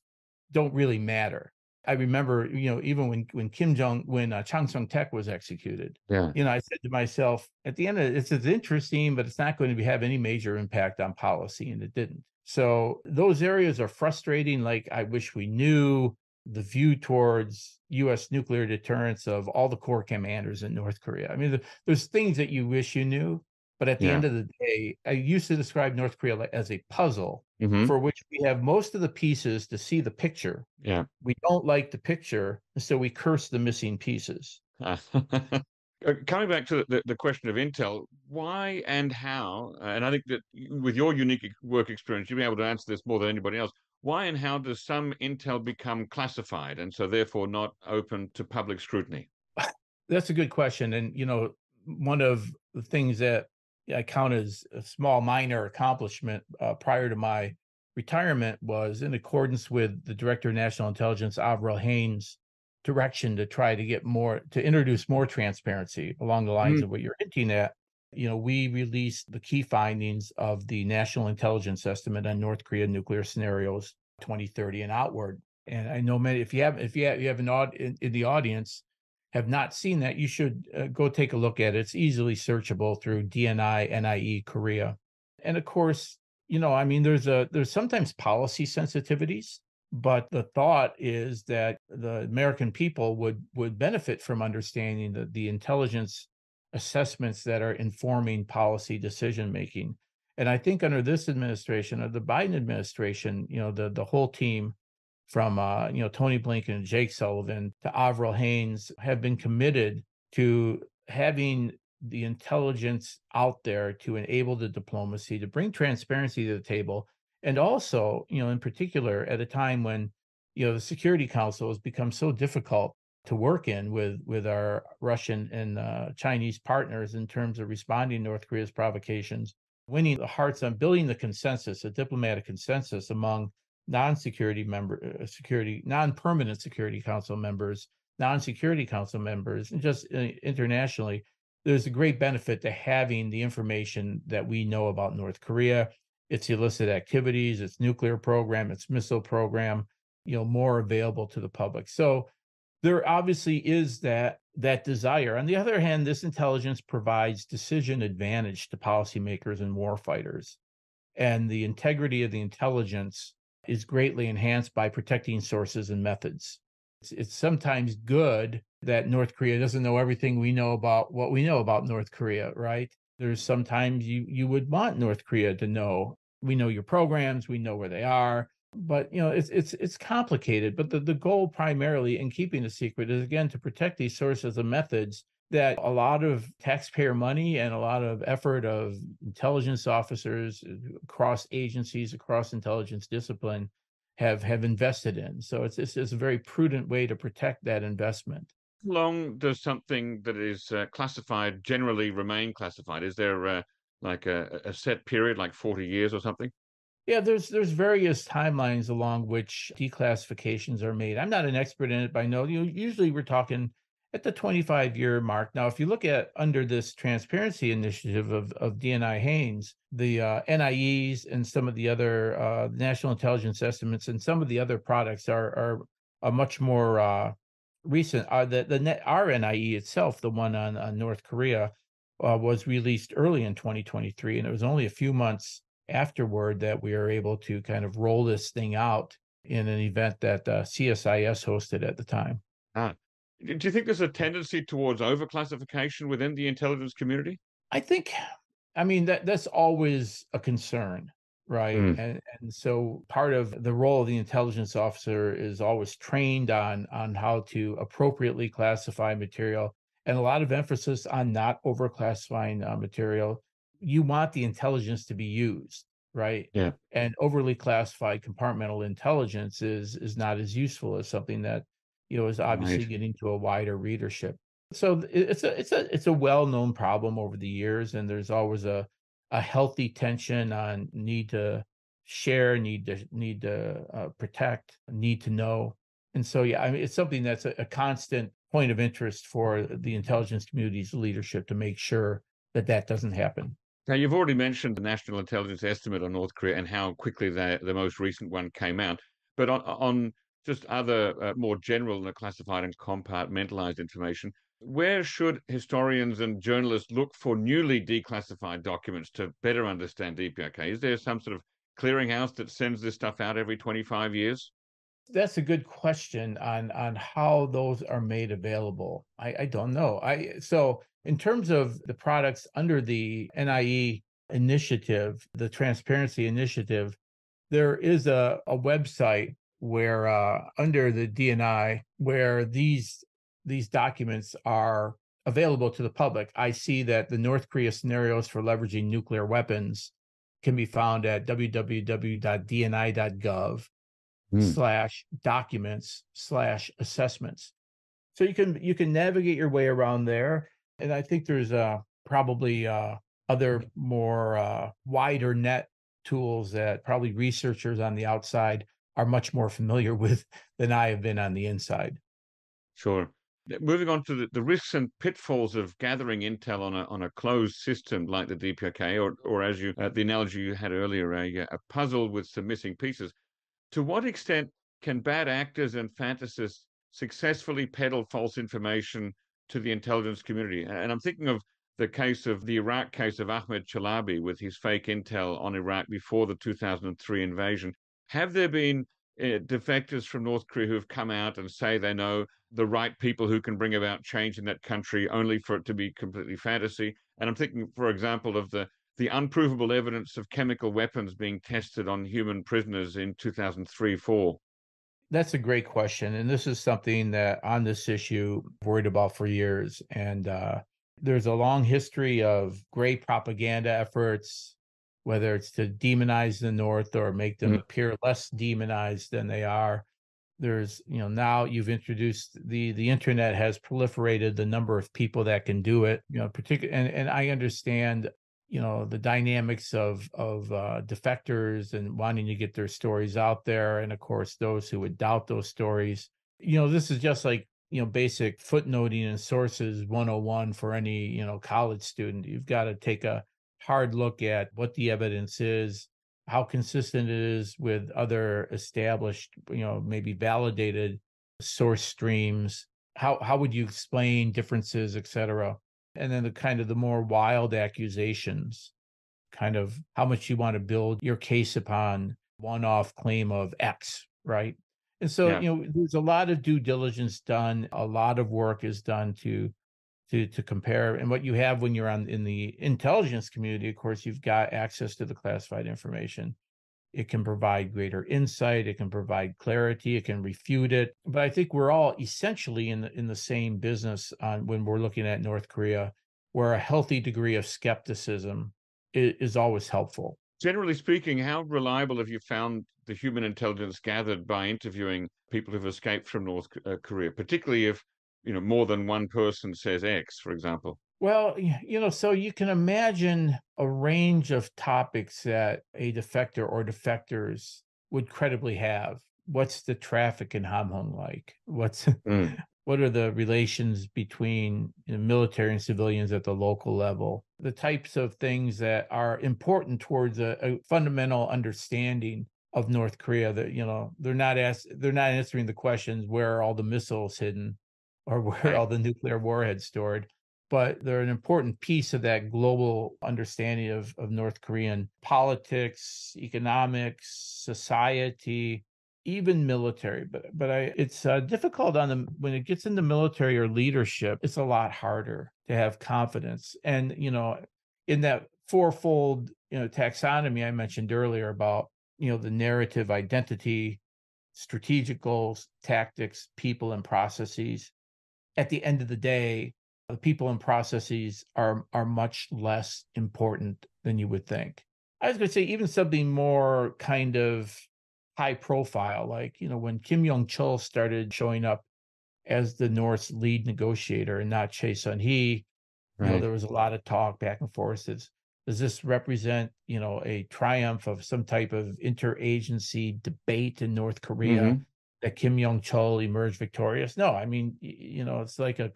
don't really matter. I remember, even when Chang Sung-taek was executed, I said to myself, at the end of it, it's interesting, but it's not going to have any major impact on policy, and it didn't. So those areas are frustrating. Like, I wish we knew the view towards U.S. nuclear deterrence of all the core commanders in North Korea. I mean, there's things that you wish you knew, but at the end of the day, I used to describe North Korea as a puzzle for which we have most of the pieces to see the picture. Yeah. We don't like the picture, so we curse the missing pieces. Coming back to the question of intel, why and how, and I think that with your unique work experience, you'll be able to answer this more than anybody else. Why and how does some intel become classified and so therefore not open to public scrutiny? That's a good question. And, one of the things that I count as a small minor accomplishment prior to my retirement was in accordance with the Director of National Intelligence, Avril Haines' direction to try to introduce more transparency along the lines of what you're hinting at. We released the key findings of the National Intelligence Estimate on North Korea nuclear scenarios 2030 and outward. And I know many, if you have in the audience, have not seen that, you should go take a look at it. It's easily searchable through DNI NIE Korea. And of course, I mean, there's sometimes policy sensitivities, but the thought is that the American people would benefit from understanding the intelligence assessments that are informing policy decision making. And I think under this administration, or the Biden administration, the whole team from Tony Blinken and Jake Sullivan to Avril Haines have been committed to having the intelligence out there to enable the diplomacy, to bring transparency to the table. And also, in particular, at a time when, the Security Council has become so difficult to work in with our Russian and Chinese partners in terms of responding to North Korea's provocations, winning the hearts on building the consensus, a diplomatic consensus among non-permanent Security Council members, non-Security Council members, and just internationally. There's a great benefit to having the information that we know about North Korea, its illicit activities, its nuclear program, its missile program, more available to the public. So there obviously is that desire. On the other hand, this intelligence provides decision advantage to policymakers and warfighters. And the integrity of the intelligence is greatly enhanced by protecting sources and methods. It's sometimes good that North Korea doesn't know everything we know about what we know about North Korea, right? There's sometimes you would want North Korea to know, we know your programs, we know where they are, but it's complicated. But the goal primarily in keeping a secret is, again, to protect these sources and methods that a lot of taxpayer money and a lot of effort of intelligence officers across agencies, across intelligence discipline have invested in. So it's a very prudent way to protect that investment. How long does something that is classified generally remain classified? Is there like a set period, like 40 years or something? Yeah, there's various timelines along which declassifications are made. I'm not an expert in it, but I know usually we're talking at the 25-year mark. Now, if you look at under this transparency initiative of DNI Haines, the NIEs and some of the other national intelligence estimates and some of the other products are much more recent. Our NIE itself, the one on North Korea, was released early in 2023, and it was only a few months afterward that we are able to kind of roll this thing out in an event that CSIS hosted at the time. Ah. Do you think there's a tendency towards overclassification within the intelligence community? I mean, that's always a concern, right? And so part of the role of the intelligence officer is always trained on how to appropriately classify material, and a lot of emphasis on not overclassifying material. You want the intelligence to be used, right? Yeah. And overly classified compartmental intelligence is not as useful as something that is obviously getting to a wider readership. So it's a well-known problem over the years, and there's always a healthy tension on need to share, need to protect, need to know. And so, yeah, I mean, it's something that's a constant point of interest for the intelligence community's leadership to make sure that doesn't happen. Now, you've already mentioned the National Intelligence Estimate on North Korea and how quickly the most recent one came out. But on just other more general classified and compartmentalized information, where should historians and journalists look for newly declassified documents to better understand DPRK? Is there some sort of clearinghouse that sends this stuff out every 25 years? That's a good question on how those are made available. I don't know. So in terms of the products under the NIE initiative, the transparency initiative, there is a website where under the DNI where these documents are available to the public. I see that the North Korea scenarios for leveraging nuclear weapons can be found at www.dni.gov/documents/assessments. So you can navigate your way around there. And I think there's probably other more wider net tools that probably researchers on the outside are much more familiar with than I have been on the inside. Sure. Moving on to the risks and pitfalls of gathering intel on a closed system like the DPRK, or as you the analogy you had earlier, a puzzle with some missing pieces. To what extent can bad actors and fantasists successfully peddle false information to the intelligence community. And I'm thinking of the Iraq case of Ahmed Chalabi with his fake intel on Iraq before the 2003 invasion. Have there been defectors from North Korea who have come out and say they know the right people who can bring about change in that country, only for it to be completely fantasy? And I'm thinking, for example, of the unprovable evidence of chemical weapons being tested on human prisoners in 2003-4. That's a great question. And this is something that on this issue, I've worried about for years. And there's a long history of great propaganda efforts, whether it's to demonize the North or make them appear less demonized than they are. There's, now you've introduced the internet has proliferated the number of people that can do it, particularly, and I understand, the dynamics of defectors and wanting to get their stories out there. And of course, those who would doubt those stories. This is just like, basic footnoting and sources 101 for any, college student. You've got to take a hard look at what the evidence is, how consistent it is with other established, maybe validated source streams. How would you explain differences, et cetera? And then the more wild accusations, kind of how much you want to build your case upon one-off claim of X, right? And so, there's a lot of due diligence done. A lot of work is done to compare. And what you have when you're in the intelligence community, of course, you've got access to the classified information. It can provide greater insight. It can provide clarity. It can refute it. But I think we're all essentially in the same business when we're looking at North Korea, where a healthy degree of skepticism is always helpful. Generally speaking, how reliable have you found the human intelligence gathered by interviewing people who've escaped from North Korea, particularly if more than one person says X, for example? Well, so you can imagine a range of topics that a defector or defectors would credibly have. What's the traffic in Hamhung like? What are the relations between military and civilians at the local level? The types of things that are important towards a fundamental understanding of North Korea. That they're not answering the questions, where are all the missiles hidden, or where are all the nuclear warheads stored? But they're an important piece of that global understanding of North Korean politics, economics, society, even military. But it's difficult when it gets into military or leadership. It's a lot harder to have confidence. And in that fourfold taxonomy I mentioned earlier about the narrative, identity, strategic goals, tactics, people, and processes. At the end of the day, the people and processes are much less important than you would think. I was going to say even something more kind of high profile, like, when Kim Jong Un started showing up as the North's lead negotiator and not Chae Sun-hee, there was a lot of talk back and forth. Does this represent, a triumph of some type of interagency debate in North Korea that Kim Jong-chol emerged victorious? No, I mean, it's like a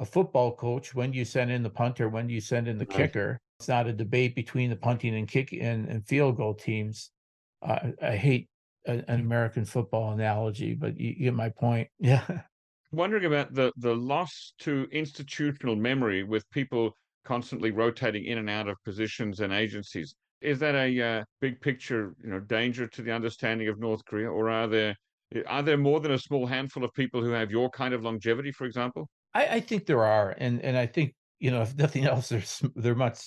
football coach. When do you send in the punter? When do you send in the kicker? It's not a debate between the punting and kick and field goal teams. I hate an American football analogy, but you get my point. Yeah. Wondering about the loss to institutional memory with people constantly rotating in and out of positions and agencies. Is that a big picture, danger to the understanding of North Korea, or are there more than a small handful of people who have your kind of longevity, for example? I think there are, and I think if nothing else, they're much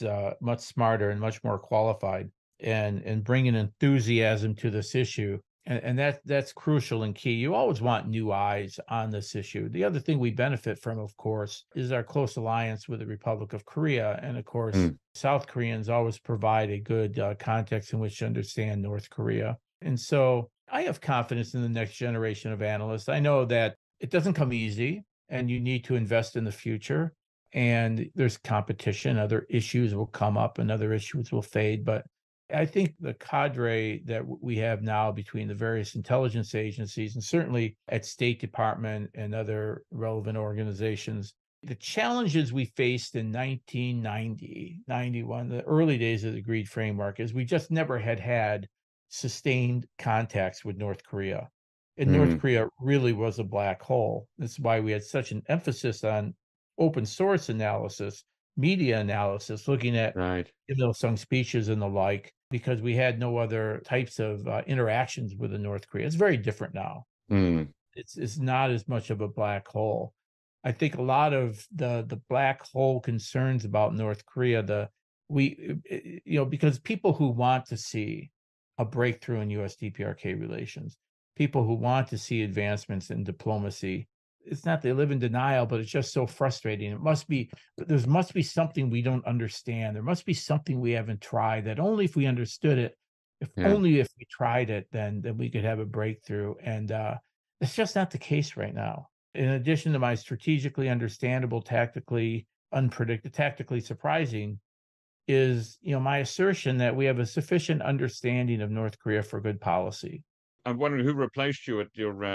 smarter and much more qualified, and bringing enthusiasm to this issue, and that's crucial and key. You always want new eyes on this issue. The other thing we benefit from, of course, is our close alliance with the Republic of Korea, and of course, South Koreans always provide a good context in which to understand North Korea, and so I have confidence in the next generation of analysts. I know that it doesn't come easy, and you need to invest in the future. And there's competition. Other issues will come up and other issues will fade. But I think the cadre that we have now between the various intelligence agencies, and certainly at State Department and other relevant organizations, the challenges we faced in 1990, 91, the early days of the Agreed Framework, is we just never had sustained contacts with North Korea. And North Korea really was a black hole. That's why we had such an emphasis on open source analysis, media analysis, looking at Kim Il Sung speeches and the like, because we had no other types of interactions with the North Korea. It's very different now. It's not as much of a black hole. I think a lot of the black hole concerns about North Korea, because people who want to see a breakthrough in U.S. DPRK relations, people who want to see advancements in diplomacy, it's not they live in denial, but it's just so frustrating. There must be something we don't understand. There must be something we haven't tried, that only if we understood it, only if we tried it, then we could have a breakthrough. And it's just not the case right now. In addition to my strategically understandable, tactically unpredictable, tactically surprising, is my assertion that we have a sufficient understanding of North Korea for good policy. I'm wondering who replaced you at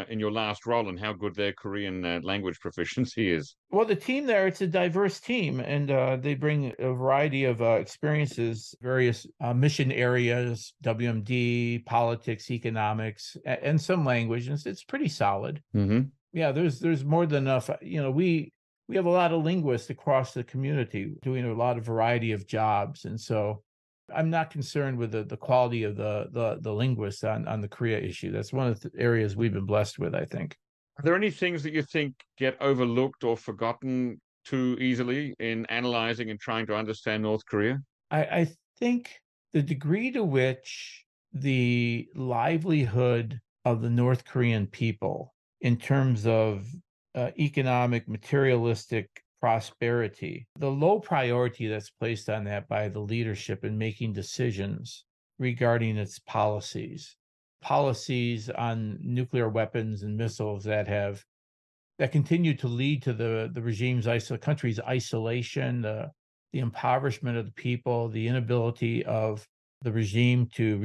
in your last role and how good their Korean language proficiency is. Well, the team there, it's a diverse team, and they bring a variety of experiences, various mission areas, WMD, politics, economics, and some language. And it's pretty solid. Yeah, there's more than enough. We have a lot of linguists across the community doing a lot of variety of jobs, and so I'm not concerned with the quality of the linguists on the Korea issue. That's one of the areas we've been blessed with, I think. Are there any things that you think get overlooked or forgotten too easily in analyzing and trying to understand North Korea? I think the degree to which the livelihood of the North Korean people in terms of economic, materialistic prosperity, the low priority that's placed on that by the leadership in making decisions regarding its policies on nuclear weapons and missiles that continue to lead to the country's isolation, the impoverishment of the people, the inability of the regime to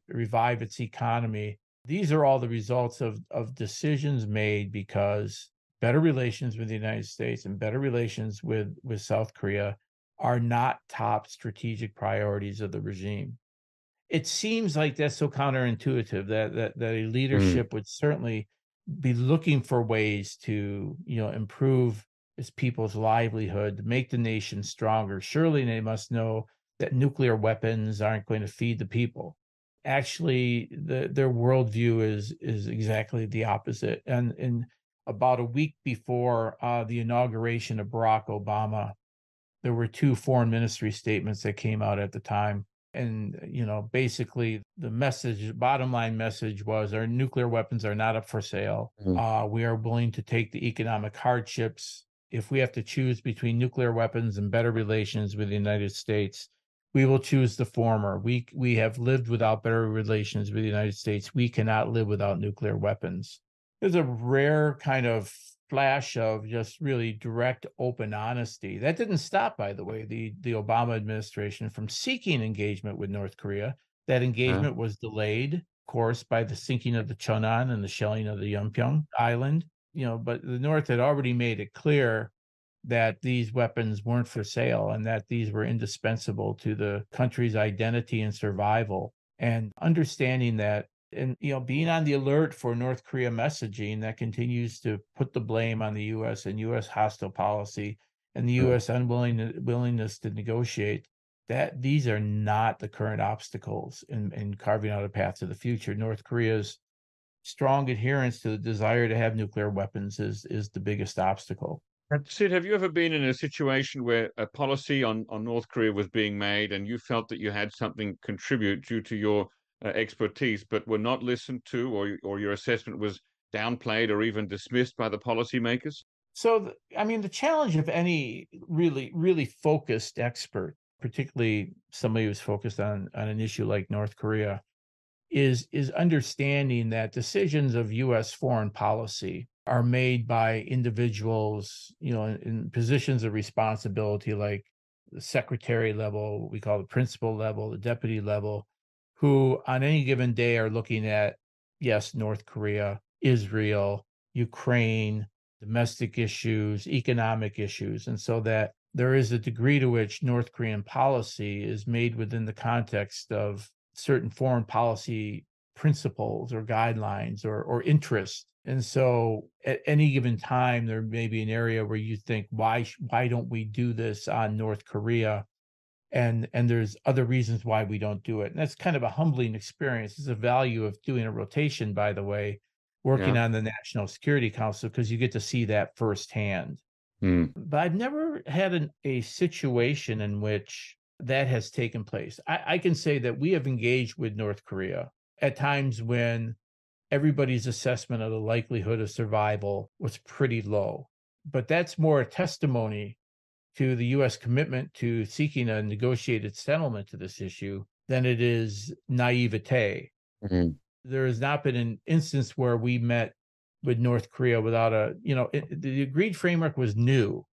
revive its economy. These are all the results of decisions made because better relations with the United States and better relations with South Korea are not top strategic priorities of the regime. It seems like that's so counterintuitive that a leadership would certainly be looking for ways to improve its people's livelihood, to make the nation stronger. Surely they must know that nuclear weapons aren't going to feed the people. Actually, their worldview is exactly the opposite. And in about a week before the inauguration of Barack Obama, there were two foreign ministry statements that came out at the time. And, basically the bottom line message was our nuclear weapons are not up for sale. We are willing to take the economic hardships. If we have to choose between nuclear weapons and better relations with the United States, we will choose the former. We have lived without better relations with the United States. We cannot live without nuclear weapons. There's a rare kind of flash of just really direct, open honesty. That didn't stop, by the way, the Obama administration from seeking engagement with North Korea. That engagement was delayed, of course, by the sinking of the Cheonan and the shelling of the Yeonpyeong Island. But the North had already made it clear that these weapons weren't for sale and that these were indispensable to the country's identity and survival. And understanding that, and being on the alert for North Korea messaging that continues to put the blame on the U.S. and U.S. hostile policy and the U.S. willingness to negotiate, that these are not the current obstacles in carving out a path to the future. North Korea's strong adherence to the desire to have nuclear weapons is the biggest obstacle. Sid, have you ever been in a situation where a policy on North Korea was being made and you felt that you had something contribute due to your expertise, but were not listened to, or your assessment was downplayed or even dismissed by the policymakers? So, the challenge of any really, really focused expert, particularly somebody who's focused on an issue like North Korea, is understanding that decisions of U.S. foreign policy are made by individuals, in positions of responsibility, like the secretary level, what we call the principal level, the deputy level, who on any given day are looking at, yes, North Korea, Israel, Ukraine, domestic issues, economic issues. And so that there is a degree to which North Korean policy is made within the context of certain foreign policy principles or guidelines or interest. And so at any given time, there may be an area where you think, why don't we do this on North Korea? And there's other reasons why we don't do it. And that's kind of a humbling experience. It's a value of doing a rotation, by the way, working on the National Security Council, because you get to see that firsthand. But I've never had a situation in which that has taken place. I can say that we have engaged with North Korea at times when everybody's assessment of the likelihood of survival was pretty low. But that's more a testimony to the U.S. commitment to seeking a negotiated settlement to this issue than it is naivete. There has not been an instance where we met with North Korea without the agreed framework was new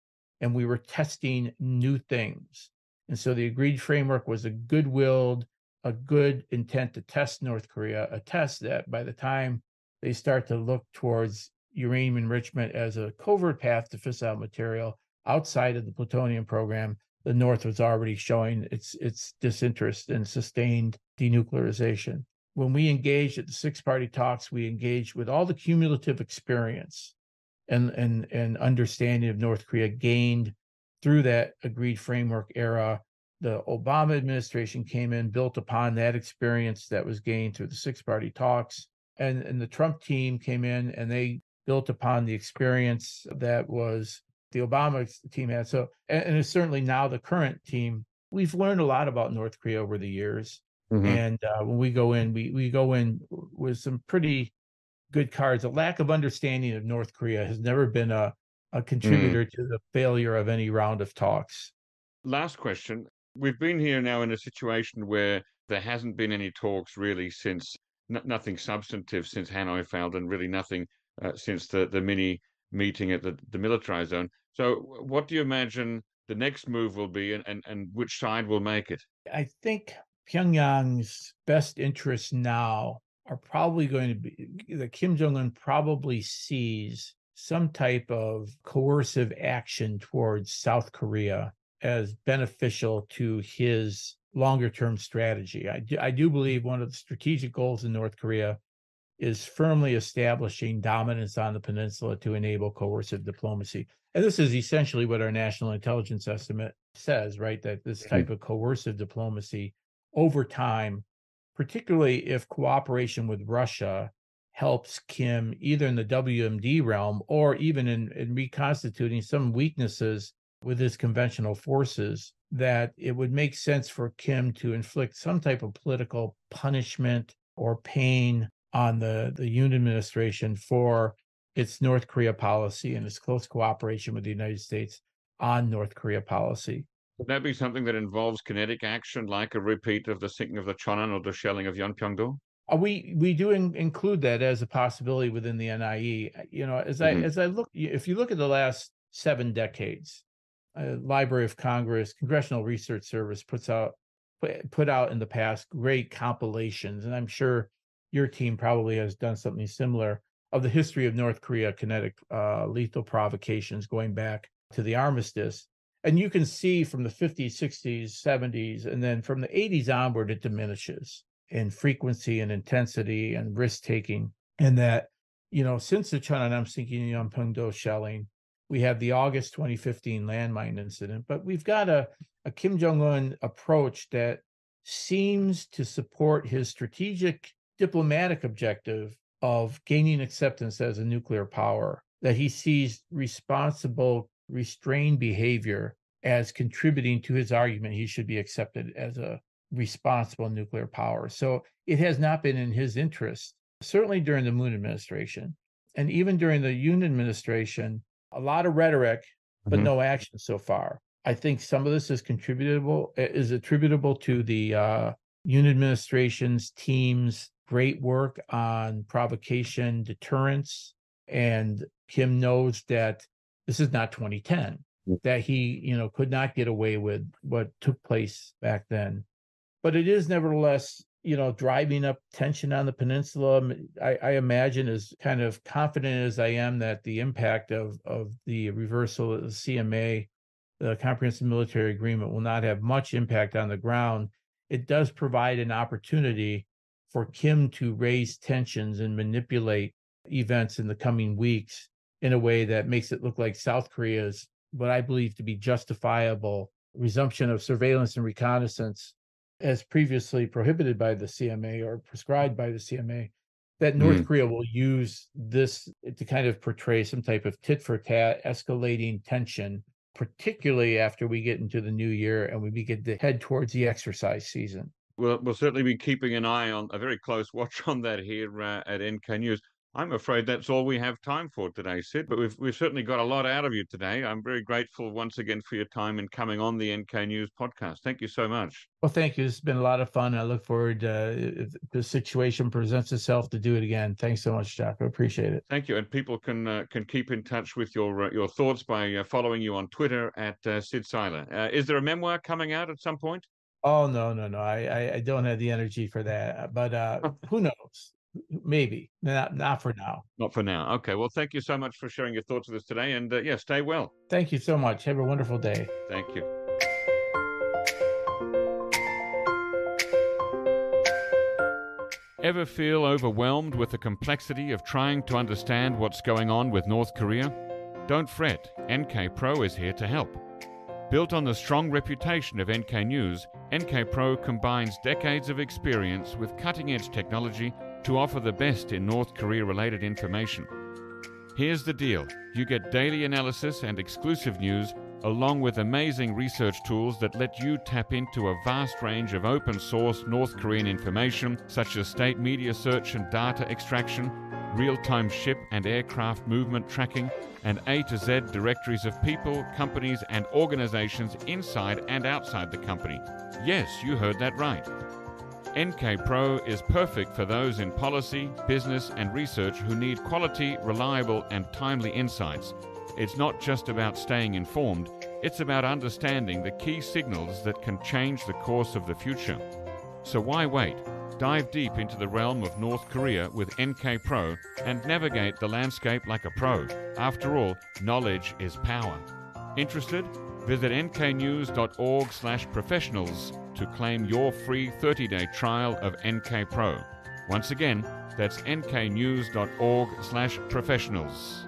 and we were testing new things. And so the agreed framework was a good-willed, a good intent to test North Korea, a test that by the time they start to look towards uranium enrichment as a covert path to fissile material outside of the plutonium program, the North was already showing its disinterest in sustained denuclearization. When we engaged at the six-party talks, we engaged with all the cumulative experience and understanding of North Korea gained through that agreed framework era. The Obama administration came in, built upon that experience that was gained through the six-party talks. And the Trump team came in and they built upon the experience that was the Obama team had. So, and it's certainly now the current team. We've learned a lot about North Korea over the years. And when we go in, we go in with some pretty good cards. A lack of understanding of North Korea has never been a contributor to the failure of any round of talks. Last question. We've been here now in a situation where there hasn't been any talks really since, nothing substantive since Hanoi failed, and really nothing since the mini meeting at the militarized zone. So what do you imagine the next move will be, and which side will make it? I think Pyongyang's best interests now are probably going to be that Kim Jong Un probably sees some type of coercive action towards South Korea as beneficial to his longer-term strategy. I do believe one of the strategic goals in North Korea is firmly establishing dominance on the peninsula to enable coercive diplomacy. And this is essentially what our national intelligence estimate says, right? That this type of coercive diplomacy over time, particularly if cooperation with Russia helps Kim either in the WMD realm or even in reconstituting some weaknesses with his conventional forces, that it would make sense for Kim to inflict some type of political punishment or pain on the Yoon administration for its North Korea policy and its close cooperation with the United States on North Korea policy. Would that be something that involves kinetic action, like a repeat of the sinking of the Cheonan or the shelling of Yeonpyeong-do? We do include that as a possibility within the NIE. As I look, if you look at the last 7 decades, Library of Congress, Congressional Research Service put out in the past great compilations, and I'm sure your team probably has done something similar, of the history of North Korea kinetic lethal provocations going back to the armistice. And you can see from the 50s, 60s, 70s, and then from the 80s onward, it diminishes in frequency and intensity and risk-taking. And that, since the Cheonan sinking and Yeonpyeong-do shelling, we have the August 2015 landmine incident, but we've got a Kim Jong Un approach that seems to support his strategic diplomatic objective of gaining acceptance as a nuclear power, that he sees responsible, restrained behavior as contributing to his argument he should be accepted as a responsible nuclear power. So it has not been in his interest, certainly during the Moon administration, and even during the Yoon administration, a lot of rhetoric, but no action so far. I think some of this is attributable to the Yoon administration's team's great work on provocation deterrence. And Kim knows that this is not 2010, that he, could not get away with what took place back then. But it is nevertheless, driving up tension on the peninsula. I imagine, as kind of confident as I am that the impact of the reversal of the CMA, the Comprehensive Military Agreement, will not have much impact on the ground. It does provide an opportunity for Kim to raise tensions and manipulate events in the coming weeks in a way that makes it look like South Korea's what I believe to be justifiable resumption of surveillance and reconnaissance as previously prohibited by the CMA or prescribed by the CMA, that North Korea will use this to kind of portray some type of tit for tat escalating tension, particularly after we get into the new year and we begin to head towards the exercise season. We'll certainly be keeping an eye on a very close watch on that here at NK News. I'm afraid that's all we have time for today, Sid, but we've certainly got a lot out of you today. I'm very grateful once again for your time in coming on the NK News podcast. Thank you so much. Well, thank you. It's been a lot of fun. I look forward if the situation presents itself to do it again. Thanks so much, Jack. I appreciate it. Thank you. And people can keep in touch with your thoughts by following you on Twitter at Sid Seiler. Is there a memoir coming out at some point? Oh, no. I don't have the energy for that, but who knows? Maybe not for now. Not for now. Okay. Well, thank you so much for sharing your thoughts with us today. And yeah, stay well. Thank you so much. Have a wonderful day. Thank you. Ever feel overwhelmed with the complexity of trying to understand what's going on with North Korea? Don't fret. NK Pro is here to help. Built on the strong reputation of NK News, NK Pro combines decades of experience with cutting-edge technology to offer the best in North Korea-related information. Here's the deal. You get daily analysis and exclusive news, along with amazing research tools that let you tap into a vast range of open-source North Korean information, such as state media search and data extraction, real-time ship and aircraft movement tracking, and A to Z directories of people, companies, and organizations inside and outside the company. Yes, you heard that right. NK Pro is perfect for those in policy, business, and research who need quality, reliable, and timely insights. It's not just about staying informed, it's about understanding the key signals that can change the course of the future. So why wait? Dive deep into the realm of North Korea with NK Pro and navigate the landscape like a pro. After all, knowledge is power. Interested? Visit nknews.org/professionals to claim your free 30-day trial of NK Pro. Once again, that's nknews.org/professionals.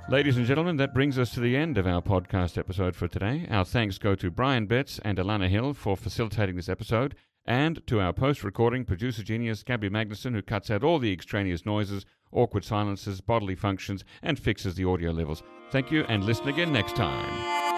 Ladies and gentlemen, that brings us to the end of our podcast episode for today. Our thanks go to Brian Betts and Alana Hill for facilitating this episode, and to our post-recording producer genius Gabby Magnuson, who cuts out all the extraneous noises, awkward silences, bodily functions, and fixes the audio levels. Thank you, and listen again next time.